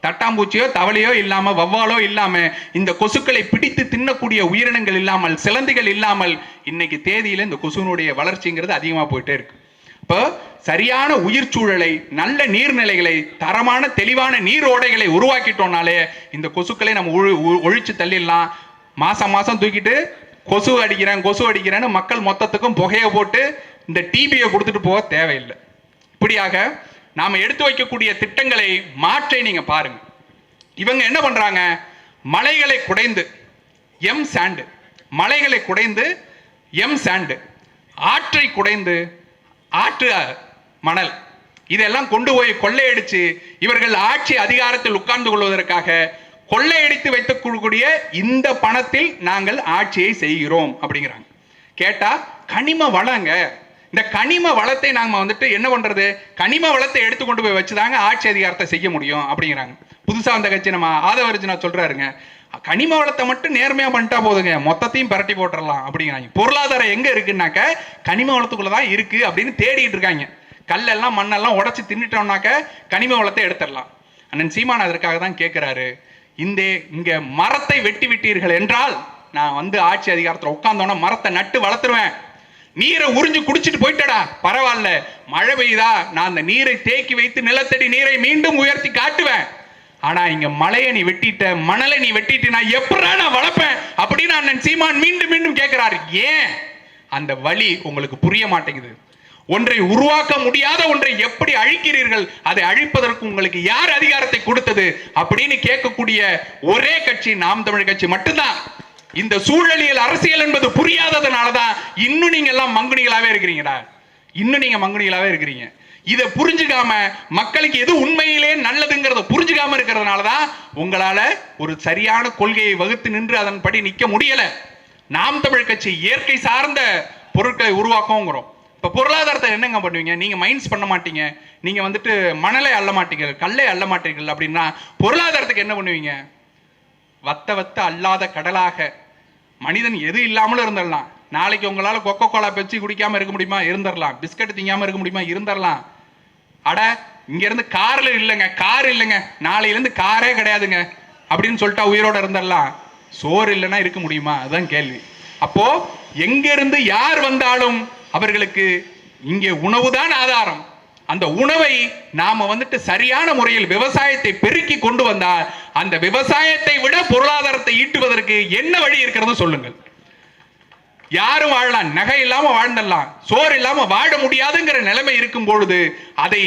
தட்டாம்பூச்சியோ தவளையோ இல்லாம, வவ்வாலோ இல்லாம, இந்த கொசுக்களை பிடித்து தின்னக்கூடிய உயிரினங்கள் இல்லாமல், சிலந்திகள் இல்லாமல் இன்னைக்கு தேதியில இந்த கொசுனுடைய வளர்ச்சிங்கிறது அதிகமா போயிட்டே இருக்கு. இப்போ சரியான உயிர் சூழலை, நல்ல நீர்நிலைகளை, தரமான தெளிவான நீரோடைகளை உருவாக்கிட்டோம்னாலே இந்த கொசுக்களை நம்ம ஒழிச்சு தள்ளிடலாம். மாசம் மாசம் தூக்கிட்டு கொசு அடிக்கிறேன்னு மக்கள் மொத்தத்துக்கும் புகையை போட்டு இந்த டிபியை கொடுத்துட்டு போக தேவையில்லை. இப்படியாக நாம எடுத்து வைக்கக்கூடிய திட்டங்களை மாற்றி நீங்க பாருங்க. இவங்க என்ன பண்றாங்க, மலைகளை குடைந்து எம் சாண்டு, மலைகளை குடைந்து எம் சாண்டு, ஆற்றை குடைந்து ஆற்று மணல், இதெல்லாம் கொண்டு போய் கொள்ளையடிச்சு இவர்கள் ஆட்சி அதிகாரத்தில் உட்கார்ந்து கொள்வதற்காக கொள்ளையடித்து வைக்கக்கூடிய இந்த பணத்தில் நாங்கள் ஆட்சியை செய்கிறோம் அப்படிங்கிறாங்க. கேட்டா கனிம வளங்க, இந்த கனிம வளத்தை நாம வந்துட்டு என்ன பண்றது, கனிம வளத்தை எடுத்து கொண்டு போய் வச்சுதாங்க ஆட்சி அதிகாரத்தை செய்ய முடியும் அப்படிங்கிறாங்க. புதுசா அந்த கட்சி நம்ம ஆதவர்ஜுனா சொல்றாருங்க, கனிம வளத்தை மட்டும் நேர்மையா பண்ணிட்டா போதுங்க, மொத்தத்தையும் பரட்டி போட்டுடலாம் அப்படிங்கிறாங்க. பொருளாதாரம் எங்க இருக்குன்னாக்க கனிம வளத்துக்குள்ளதான் இருக்கு அப்படின்னு தேடிட்டு இருக்காங்க. கல்லெல்லாம் மண்ணெல்லாம் உடைச்சு தின்னுட்டோம்னாக்க கனிம வளத்தை எடுத்துடலாம். அண்ணன் சீமான் அதற்காக தான் கேட்கிறாரு, இங்க மரத்தை வெட்டி விட்டீர்கள் என்றால் நான் வந்து ஆட்சி அதிகாரத்தில் உட்கார்ந்தோன்னா மரத்தை நட்டு வளர்த்துருவேன். நீரை உறிஞ்சு குடிச்சிட்டு போயிட்டடா பரவாயில்ல, மழை பெய்யுதா நான் அந்த நீரை தேக்கி வைத்து நிலத்தடி நீரை மீண்டும் உயர்த்தி காட்டுவேன். ஆனா இங்க மலையை நீ வெட்டிட்ட, மணலை நீ வெட்டிட்டு நான் எப்படா நான் வளர்ப்பேன் அப்படின்னு அண்ணன் சீமான் மீண்டும் மீண்டும் கேட்கிறாரு. ஏன் அந்த வழி உங்களுக்கு புரிய மாட்டேங்குது? ஒன்றை உருவாக்க முடியாத ஒன்றை எப்படி அழிக்கிறீர்கள், அதை அழிப்பதற்கு உங்களுக்கு யார் அதிகாரத்தை கொடுத்தது அப்படின்னு கேட்கக்கூடிய ஒரே கட்சி நாம் தமிழ் கட்சி மட்டும்தான். இந்த சூழலியல் அரசியல் என்பது புரியாததுனாலதான் இன்னும் நீங்க எல்லாம் மங்குனிகளாவே இருக்கிறீங்கடா, இன்னும் நீங்க மங்குனிகளாவே இருக்கிறீங்க. இதை புரிஞ்சுக்காம மக்களுக்கு எது உண்மையிலே நல்லதுங்கிறத புரிஞ்சுக்காம இருக்கிறதுனாலதான் உங்களால ஒரு சரியான கொள்கையை வகுத்து நின்று அதன்படி நிக்க முடியல. நாம் தமிழ் கட்சி இயற்கை சார்ந்த பொருட்களை உருவாக்குங்கிறோம். இப்ப பொருளாதாரத்தை என்னங்க பண்ணுவீங்க, நீங்க மைன்ஸ் பண்ண மாட்டீங்க, நீங்க வந்துட்டு மணலை அள்ள மாட்டீங்க, கல்லை அள்ள மாட்டீர்கள் அப்படின்னா பொருளாதாரத்துக்கு என்ன பண்ணுவீங்க? வத்த அல்லாத கடலாக மனிதன் எது இல்லாமலும் இருந்துடலாம். நாளைக்கு உங்களால கொக்கோ கோலா பெப்சி குடிக்காம இருக்க முடியுமா? இருந்துடலாம். பிஸ்கட் திங்காம இருக்க முடியுமா? இருந்துடலாம். அட இங்க இருந்து கார்ல இல்லைங்க, கார் இல்லைங்க, நாளையில இருந்து காரே கிடையாதுங்க அப்படின்னு சொல்லிட்டா உயிரோட இருந்துடலாம். சோறு இல்லைன்னா இருக்க முடியுமா? அதுதான் கேள்வி. அப்போ எங்க இருந்து யார் வந்தாலும் அவர்களுக்கு இங்கே உணவுதான் ஆதாரம். அந்த உணவை நாம வந்துட்டு சரியான முறையில் விவசாயத்தை பெருக்கி கொண்டு வந்தால் அந்த விவசாயத்தை விட பொருளாதாரத்தை ஈட்டுவதற்கு என்ன வழி இருக்கிறது சொல்லுங்கள். யாரும் வாழலாம், நகை இல்லாம வாழ்ந்துடலாம், சோறு இல்லாம வாழ முடியாதுங்கிற நிலைமை இருக்கும் பொழுது அதை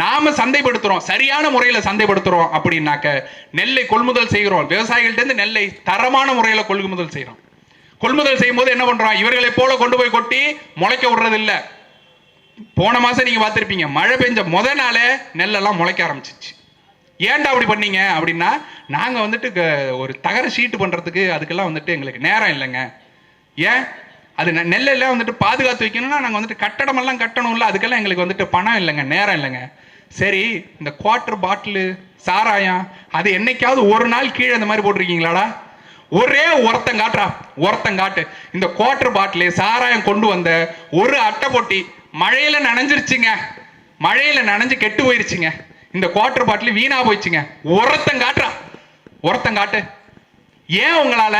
நாம சந்தைப்படுத்துறோம், சரியான முறையில சந்தைப்படுத்துறோம் அப்படின்னாக்க நெல்லை கொள்முதல் செய்கிறோம், விவசாயிகள்ட்ட இருந்து நெல்லை தரமான முறையில கொள்முதல் செய்யறோம். கொள்முதல் செய்யும் போது என்ன பண்றோம், இவர்களை போல கொண்டு போய் கொட்டி முளைக்க விடுறது இல்ல. போன மாசம் நீங்க பார்த்திருப்பீங்க, மழை பெஞ்ச முத நாளே நெல்லெல்லாம் முளைக்க ஆரம்பிச்சிச்சு. ஏன்டா அப்படி பண்ணீங்க அப்படின்னா, நாங்க வந்துட்டு ஒரு தகர ஷீட்டு பண்றதுக்கு அதுக்கெல்லாம் வந்துட்டு எங்களுக்கு நேரம் இல்லைங்க. ஏன் அது நெல்லெல்லாம் வந்துட்டு பாதுகாத்து வைக்கணும்னா நாங்க வந்துட்டு கட்டடம் எல்லாம் கட்டணும்ல, அதுக்கெல்லாம் எங்களுக்கு வந்துட்டு பணம் இல்லைங்க, நேரம் இல்லைங்க. சரி, இந்த குவார்டர் பாட்டில் சாராயம் அது என்னைக்காவது ஒரு நாள் கீழே இந்த மாதிரி போட்டிருக்கீங்களாடா? ஒரே ஒருத்தங்காட்டு இந்த குவார்டர் பாட்டில் சாராயம் கொண்டு வந்த ஒரு அட்டை பொட்டி மழையில நனைஞ்சிருச்சுங்க, மழையில நனைஞ்சு கெட்டு போயிருச்சுங்க, இந்த குவார்டர் பாட்டில் வீணா போயிடுச்சுங்க. ஒருத்தங்காட்டு ஏன் உங்களால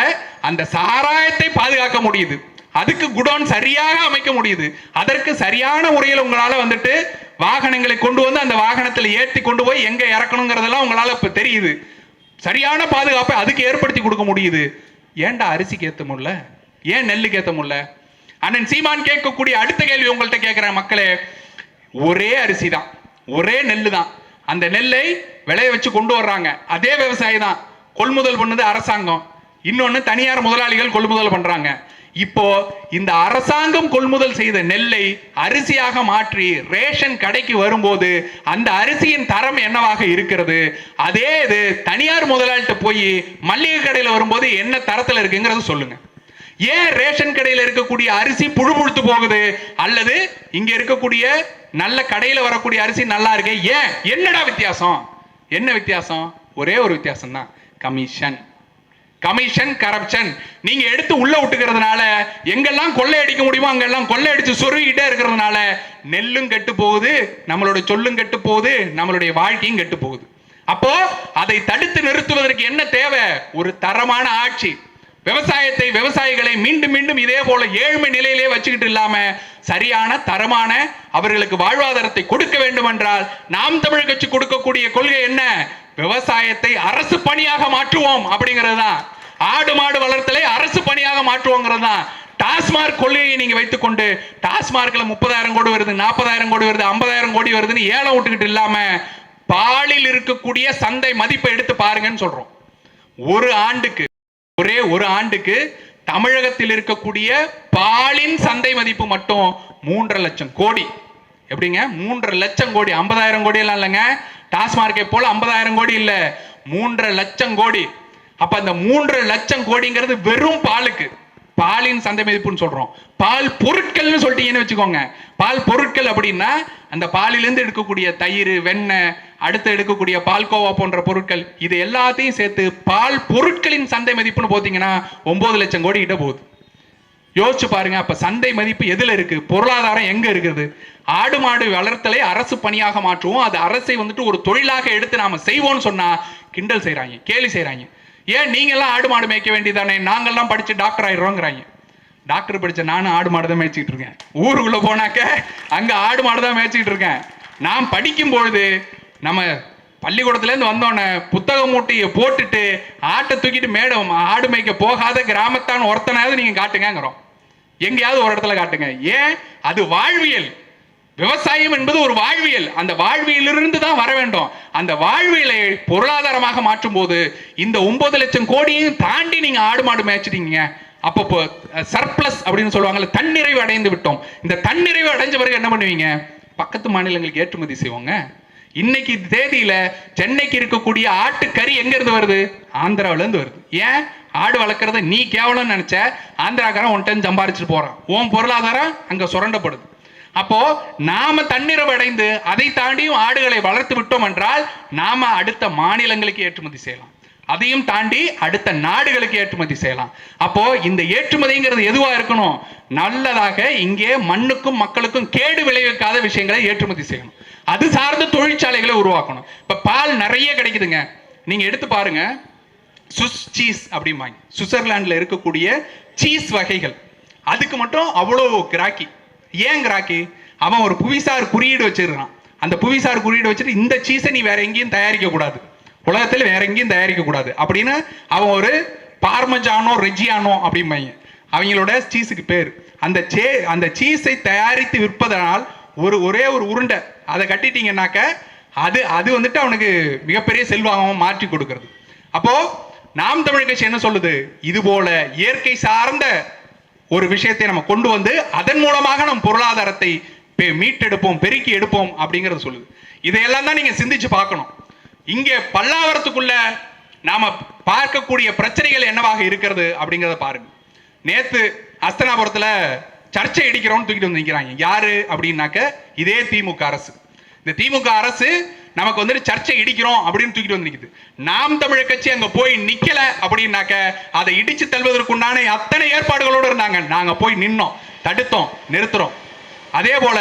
அந்த சாராயத்தை பாதுகாக்க முடியுது, அதுக்கு குடோன் சரியாக அமைக்க முடியுது, அதற்கு சரியான முறையில் உங்களால வந்துட்டு வாகனங்களை கொண்டு வந்து அந்த வாகனத்தில் ஏற்றி கொண்டு போய் எங்க இறக்கணுங்கிறதெல்லாம் உங்களால இப்ப தெரியுது, சரியான பாதுகாப்பை அதுக்கு ஏற்படுத்தி கொடுக்க முடியுது. ஏன்டா அரிசிக்கு ஏத்த முடியல, ஏன் நெல்லுக்கு ஏத்த முடியல? அண்ணன் சீமான் கேட்கக்கூடிய அடுத்த கேள்வி உங்கள்கிட்ட கேட்கிறேன் மக்களே, ஒரே அரிசி தான், ஒரே நெல்லு தான், அந்த நெல்லை விளைய வச்சு கொண்டு வர்றாங்க, அதே விவசாயி தான், கொள்முதல் பண்ணது அரசாங்கம், இன்னொன்னு தனியார் முதலாளிகள் கொள்முதல் பண்றாங்க. இப்போ இந்த அரசாங்கம் கொள்முதல் செய்த நெல்லை அரிசியாக மாற்றி ரேஷன் கடைக்கு வரும்போது அந்த அரிசியின் தரம் என்னவாக இருக்கிறது, அதே இது தனியார் முதலாளிட்ட போய் மல்லிகை கடையில் வரும்போது என்ன தரத்தில் இருக்குங்கிறது சொல்லுங்க. ஏன் ரேஷன் கடையில் இருக்கக்கூடிய அரிசி புழுபுழுத்து போகுது, அல்லது இங்க இருக்கக்கூடிய நல்ல கடையில் வரக்கூடிய அரிசி நல்லா இருக்கு? ஏன்? என்னடா வித்தியாசம்? என்ன வித்தியாசம்? ஒரே ஒரு வித்தியாசம் தான், கமிஷன். Commission, corruption. நீங்க எடுத்து உள்ள விட்டுக்கிறதுனால எங்கெல்லாம் கொள்ளையடிக்க முடியுமோ அங்கெல்லாம் கொள்ளையடிச்சு சொருகிட்டே இருக்கிறதுனால நெல்லும் கெட்டு போகுது, நம்மளோட சொல்லும் கெட்டு போகுது, நம்மளுடைய வாழ்க்கையும் கெட்டு போகுது. அப்போ அதை தடுத்து நிறுத்துவதற்கு என்ன தேவை? ஒரு தரமான ஆட்சி. விவசாயிகளை மீண்டும் மீண்டும் இதே போல ஏழ்மை நிலையிலே வச்சுக்கிட்டு இல்லாம சரியான தரமான அவர்களுக்கு வாழ்வாதாரத்தை கொடுக்க வேண்டும் என்றால் நாம் தமிழர் கட்சி கொடுக்கக்கூடிய கொள்கை என்ன? விவசாயத்தை அரசு பணியாக மாற்றுவோம் அப்படிங்கிறது தான். ஆடு மாடு வளர்த்தலை அரசு பணியாக மாற்றுவோங்கிறது தான். டாஸ்மார்க் கொள்கையை நீங்க வைத்துக் கொண்டு டாஸ்மார்க்ல 30,000 கோடி வருது, 40,000 கோடி வருது, 50,000 கோடி வருதுன்னு ஏலம் விட்டுக்கிட்டு இல்லாம பாலில் இருக்கக்கூடிய சந்தை மதிப்பை எடுத்து பாருங்கன்னு சொல்றோம். ஒரே ஒரு ஆண்டுக்கு தமிழகத்தில் இருக்கக்கூடிய பாலின் சந்தை மதிப்பு மட்டும் 3.5 லட்சம் கோடி. எப்படிங்க 3.5 லட்சம் கோடி? 50,000 கோடி எல்லாம் இல்லைங்க, டாஸ்மார்க்கை போல 50,000 கோடி இல்ல, 3.5 லட்சம் கோடி. அப்ப அந்த 3.5 லட்சம் கோடிங்கிறது வெறும் பாலுக்கு, பாலின் சந்தை மதிப்புன்னு சொல்றோம். பால் பொருட்கள்னு சொல்லிட்டீங்கன்னு வச்சுக்கோங்க. பால் பொருட்கள் அப்படின்னா அந்த பாலிலிருந்து எடுக்கக்கூடிய தயிர், வெண்ணெய், அடுத்து எடுக்கக்கூடிய பால்கோவா போன்ற பொருட்கள், இது எல்லாத்தையும் சேர்த்து பால் பொருட்களின் சந்தை மதிப்புன்னு போத்தீங்கன்னா 9 லட்சம் கோடி கிட்ட போகுது. யோசிச்சு பாருங்க. அப்ப சந்தை மதிப்பு எதுல இருக்கு? பொருளாதாரம் எங்க இருக்குது? ஆடு மாடு வளர்த்தலை அரசு பணியாக மாற்றுவோம், அது அரசை வந்துட்டு ஒரு தொழிலாக எடுத்து நாம செய்வோம்னு சொன்னா கிண்டல் செய்யறாங்க, கேலி செய்யறாங்க. ஏன் நீங்க எல்லாம் ஆடு மாடு மேய்க்க வேண்டியதானே, நாங்கெல்லாம் படிச்சு டாக்டர் ஆயிடுறோங்கிறாங்க. டாக்டர் படிச்ச நானும் ஆடு மாடு தான் மேய்ச்சிட்டு இருக்கேன். ஊருக்குள்ள போனாக்க அங்க ஆடு மாடு தான் மேய்ச்சிட்டு இருக்கேன். நான் படிக்கும் பொழுது நம்ம பள்ளிக்கூடத்துல இருந்து வந்தோடனே புத்தக மூட்டையை போட்டுட்டு ஆட்டை தூக்கிட்டு மேடம் ஆடு மேய்க்க போகாத கிராமத்தான் ஒருத்தனாவது நீங்க காட்டுங்கிறோம். எங்கேயாவது ஒரு இடத்துல காட்டுங்க. ஏன்? அது வாழ்வியல். விவசாயம் என்பது ஒரு வாழ்வியல். அந்த வாழ்வியலிருந்து தான் வர வேண்டும். அந்த வாழ்வியலை பொருளாதாரமாக மாற்றும் போது இந்த 9 லட்சம் கோடியையும் தாண்டி நீங்க ஆடு மாடு மேய்ச்சிட்டீங்க. அப்போ சர்ப்ளஸ் அப்படின்னு சொல்லுவாங்கல்ல, தன்னிறைவு அடைந்து விட்டோம். இந்த தன்னிறைவு அடைஞ்ச பிறகு என்ன பண்ணுவீங்க? பக்கத்து மாநிலங்களுக்கு ஏற்றுமதி செய்வாங்க. இன்னைக்கு தேதியில சென்னைக்கு இருக்கக்கூடிய ஆட்டுக்கறி எங்க இருந்து வருது? ஆந்திராவில இருந்து வருது. ஏன்? ஆடு வளர்க்கறத நீ கேவலம் நினைச்ச ஆந்திராக்காரன் 1 டன் சம்பாரிச்சுட்டு போறான், உன் பொருளாதாரம் அங்க சுரண்டப்படுது. அப்போ நாம தன்னிறைவு அடைந்து அதை தாண்டியும் ஆடுகளை வளர்த்து விட்டோம் என்றால் நாம அடுத்த மாநிலங்களுக்கு ஏற்றுமதி செய்யலாம், அதையும் தாண்டி அடுத்த நாடுகளுக்கு ஏற்றுமதி செய்யலாம். அப்போ இந்த ஏற்றுமதிங்கிறது எதுவா இருக்கணும்? நல்லதாக, இங்கே மண்ணுக்கும் மக்களுக்கும் கேடு விளைவிக்காத விஷயங்களை ஏற்றுமதி செய்யணும். அது சார்ந்த தொழிற்சாலைகளை உருவாக்கணும். இப்ப பால் நிறைய கிடைக்குதுங்க, நீங்க எடுத்து பாருங்க. சுஸ் சீஸ் அப்படிம்பாங்க, சுவிட்சர்லாந்துல இருக்கக்கூடிய சீஸ் வகைகள், அதுக்கு மட்டும் அவ்வளோ கிராக்கி. ஏன் கிராக்கி? அவன் ஒரு புவிசார் குறியீடு வச்சிருக்கான். அந்த புவிசார் குறியீடு வச்சுட்டு இந்த சீஸை நீ வேற எங்கேயும் தயாரிக்க கூடாது, உலகத்தில் வேற எங்கேயும் தயாரிக்க கூடாது அப்படின்னு அவன் ஒரு பார்மஜானோ ரெஜியானோ அப்படிம்பாங்க அவங்களோட சீஸுக்கு பேர். அந்த சீஸை தயாரித்து விற்பதனால் ஒரே ஒரு உருண்டை அதை கட்டிட்டீங்கன்னாக்க அது வந்துட்டு அவனுக்கு மிகப்பெரிய செல்வாங்க மாற்றி கொடுக்கிறது. அப்போ நாம் தமிழர் கட்சி என்ன சொல்லுது? இது போல இயற்கை சார்ந்த ஒரு விஷயத்தை நம்ம கொண்டு வந்து அதன் மூலமாக நம் பொருளாதாரத்தை மீட்டெடுப்போம், பெருக்கி எடுப்போம் அப்படிங்கறது சொல்லுது. இதையெல்லாம் தான் நீங்க சிந்திச்சு பார்க்கணும். இங்கே பல்லாவரத்துக்குள்ள நாம பார்க்கக்கூடிய பிரச்சனைகள் என்னவாக இருக்கிறது அப்படிங்கறத பாருங்க. நேத்து அஸ்தனாபுரத்துல சர்ச்சை இடிக்கிறோம்னு தூக்கிட்டு வந்து நிக்கிறாங்க. யாரு அப்படின்னாக்க இதே திமுக அரசு. இந்த திமுக அரசு நமக்கு வந்துட்டு சர்ச்சை இடிக்கிறோம் அப்படின்னு தூக்கிட்டு வந்து நிக்குது. நாம் தமிழர் கட்சி அங்க போய் நிக்கல அப்படின்னாக்க அதை இடிச்சு தள்ளுவதற்குண்டான அத்தனை ஏற்பாடுகளோடு இருந்தாங்க. நாங்க போய் நின்னோம், தடுத்தோம், நிறுத்துறோம். அதே போல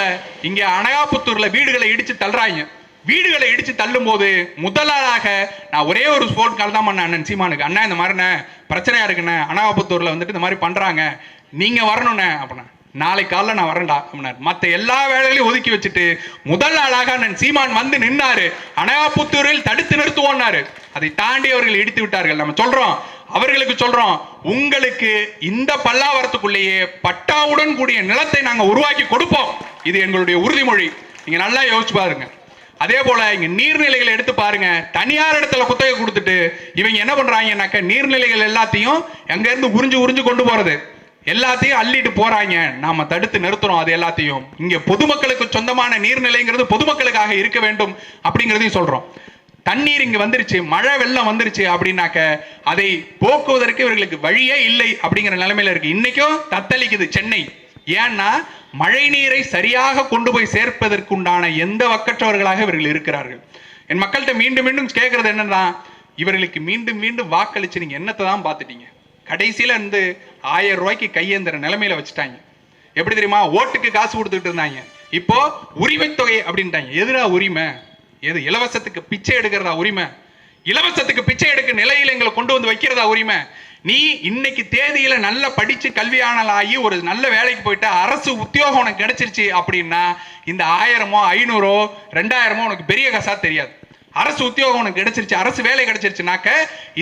இங்க அனகாபுத்தூர்ல வீடுகளை இடிச்சு தள்ளுறாங்க. வீடுகளை இடிச்சு தள்ளும் போது முதலாளாக நான் ஒரே ஒரு ஸ்போர்ட் கால் தான் பண்ண அண்ணன் சீமானுக்கு. அண்ணா இந்த மாதிரி பிரச்சனையா இருக்குண்ணே, அனகாபுத்தூர்ல வந்துட்டு இந்த மாதிரி பண்றாங்க, நீங்க வரணும்ண்ணே அப்படின்னா. நாளைக்கு காலைல நான் வரேன்டா அப்படின்னாரு. மற்ற எல்லா வேலைகளையும் ஒதுக்கி வச்சுட்டு முதல் ஆளாக அண்ணன் சீமான் வந்து நின்னாரு. அனகாபுத்தூரில் தடுத்து நிறுத்துவோம்னாரு. அதை தாண்டி அவர்கள் இடித்து விட்டார்கள். நம்ம சொல்றோம், அவர்களுக்கு சொல்றோம், உங்களுக்கு இந்த பல்லாவரத்துக்குள்ளேயே பட்டாவுடன் கூடிய நிலத்தை நாங்க உருவாக்கி கொடுப்போம், இது எங்களுடைய உறுதிமொழி. நீங்க நல்லா யோசிச்சு பாருங்க. அதே போல இங்க நீர்நிலைகளை எடுத்து பாருங்க. தனியார் இடத்துல குத்தகை கொடுத்துட்டு இவங்க என்ன பண்றாங்கன்னாக்க நீர்நிலைகள் எல்லாத்தையும் எங்க இருந்து உறிஞ்சு கொண்டு போறது. எல்லாத்தையும் அள்ளிட்டு போறாங்க, நாம தடுத்து நிறுத்துறோம். அது எல்லாத்தையும் இங்க பொதுமக்களுக்கு சொந்தமான நீர்நிலைங்கிறது பொதுமக்களுக்காக இருக்க வேண்டும் அப்படிங்கிறதையும் சொல்றோம். தண்ணீர் இங்க வந்துருச்சு, மழை வெள்ளம் வந்துருச்சு அப்படின்னாக்க அதை போக்குவதற்கு இவர்களுக்கு வழியே இல்லை அப்படிங்கிற நிலைமையில இருக்கு. இன்னைக்கும் தத்தளிக்குது சென்னை. ஏன்னா மழை நீரை சரியாக கொண்டு போய் சேர்ப்பதற்குண்டான எந்த வக்கற்றவர்களாக இவர்கள் இருக்கிறார்கள். என் மக்கள்கிட்ட மீண்டும் மீண்டும் கேட்கறது என்னன்னா, இவர்களுக்கு மீண்டும் மீண்டும் வாக்களிச்சு நீங்க என்னத்தை தான் பார்த்துட்டீங்க? கடைசியில இருந்து 1000 ரூபாய்க்கு கையேந்திர நிலைமையில வச்சுட்டாங்க. எப்படி தெரியுமா? ஓட்டுக்கு காசு கொடுத்துட்டு இருந்தாங்க, இப்போ உரிமை தொகை அப்படின்ட்டாங்க. எதுடா உரிமை? எது? இலவசத்துக்கு பிச்சை எடுக்கிறதா உரிமை? இலவசத்துக்கு பிச்சை எடுக்க நிலையில எங்களை கொண்டு வந்து வைக்கிறதா உரிமை? நீ இன்னைக்கு தேதியில நல்ல படிச்சு கல்வியானல் ஆகி ஒரு நல்ல வேலைக்கு போயிட்டு அரசு உத்தியோகம் உனக்கு கிடைச்சிருச்சு அப்படின்னா இந்த 1000மோ 500ஓ 2000மோ உனக்கு பெரிய காசா தெரியாது. அரசு உத்தியோகம் உனக்கு கிடைச்சிருச்சு, அரசு வேலை கிடைச்சிருச்சுனாக்க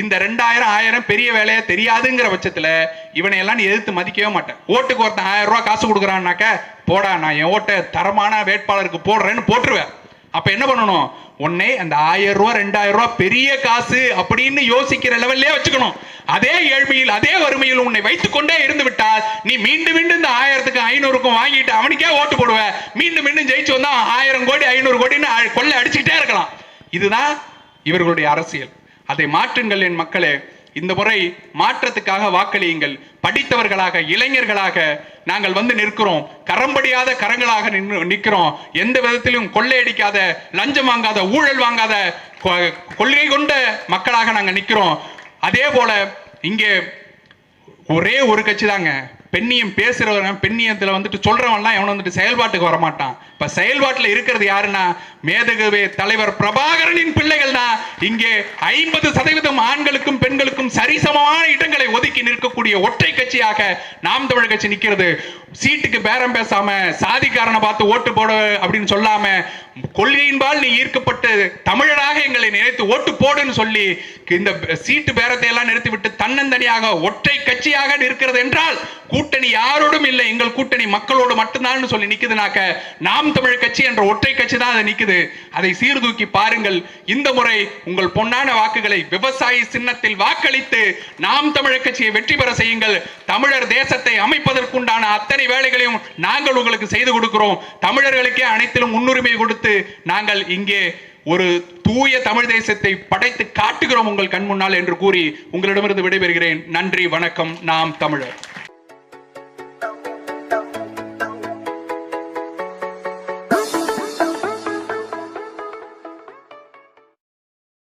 இந்த 2000 1000 பெரிய வேலையா தெரியாதுங்கிற பட்சத்துல இவனை எல்லாம் நீ எதிர்த்து மதிக்கவே மாட்டேன். ஓட்டுக்கு ஒருத்தன் 1000 ரூபாய் காசு கொடுக்குறான்னாக்க போடா நான் என் ஓட்டை தரமான வேட்பாளருக்கு போடுறேன்னு போட்டுருவேன். அப்ப என்ன பண்ணணும்? உன்னை அந்த 1000 ரூபாய் 2000 ரூபாய் பெரிய காசு அப்படின்னு யோசிக்கிற லெவல்லே வச்சுக்கணும். அதே ஏழ்மையில் அதே வறுமையில் உன்னை வைத்துக் கொண்டே இருந்து விட்டால் நீ மீண்டும் மீண்டும் இந்த 1000க்கு 500க்கும் வாங்கிட்டு அவனுக்கே ஓட்டு போடுவ. மீண்டும் மீண்டும் ஜெயிச்சு வந்தா 1000 கோடி 500 கோடின்னு கொள்ளை அடிச்சுக்கிட்டே இருக்கலாம். இதுதான் இவர்களுடைய அரசியல். அதை மாற்றுங்கள் என் மக்களே. இந்த முறை மாற்றத்துக்காக வாக்களியுங்கள். படித்தவர்களாக இளைஞர்களாக நாங்கள் வந்து நிற்கிறோம். கரம்படியாத கரங்களாக நிற்கிறோம். எந்த விதத்திலும் கொள்ளையடிக்காத, லஞ்சம் வாங்காத, ஊழல் வாங்காத, கொள்கை கொண்ட மக்களாக நாங்கள் நிற்கிறோம். அதே போல இங்கே ஒரே ஒரு கட்சி தாங்க பெண்ணியம் பேசுறவன், பெண்ணியத்துல வந்துட்டு சொல்றவன்லாம் எவன் வந்துட்டு செயல்பாட்டுக்கு வரமாட்டான். இப்ப செயல்பாட்டுல இருக்கிறது யாருன்னா மேதகவே தலைவர் பிரபாகரனின் பிள்ளைகள் தான். இங்கே 50% ஆண்களுக்கும் பெண்களுக்கும் சரிசமமான இடங்களை ஒதுக்கி நிற்கக்கூடிய ஒற்றை கட்சியாக நாம் தமிழர் கட்சி நிற்கிறது. சீட்டுக்கு பேரம் பேசாம, சாதிக்காரனை பார்த்து ஓட்டு போட அப்படின்னு சொல்லாம, கொள்கையின்பால் நீ ஈர்க்கப்பட்டு தமிழராக எங்களை நினைத்து ஓட்டு போடுன்னு சொல்லி இந்த சீட்டு பேரத்தை எல்லாம் நிறுத்திவிட்டு தன்னந்தனியாக ஒற்றை கட்சியாக நிற்கிறது என்றால் கூட்டணி யாரோடும் இல்லை, எங்கள் கூட்டணி மக்களோடு மட்டும்தான் சொல்லி நிக்குதுனாக்க நாம் தமிழ் கட்சி என்ற ஒற்றை கட்சி தான் அதை நிக்குது. அதை சீர்தூக்கி பாருங்கள். இந்த முறை உங்கள் பொன்னான வாக்குகளை விவசாயி சின்னத்தில் வாக்களித்து நாம் தமிழர் கட்சியை வெற்றி பெற செய்யுங்கள். தமிழர் தேசத்தை அமைப்பதற்குண்டான அத்தனை வேலைகளையும் நாங்கள் உங்களுக்கு செய்து கொடுக்கிறோம். தமிழர்களுக்கே அனைத்திலும் முன்னுரிமை கொடுத்து நாங்கள் இங்கே ஒரு தூய தமிழ் தேசத்தை படைத்து காட்டுகிறோம் உங்கள் கண் முன்னால் என்று கூறி உங்களிடமிருந்து விடைபெறுகிறேன். நன்றி, வணக்கம். நாம் தமிழர்.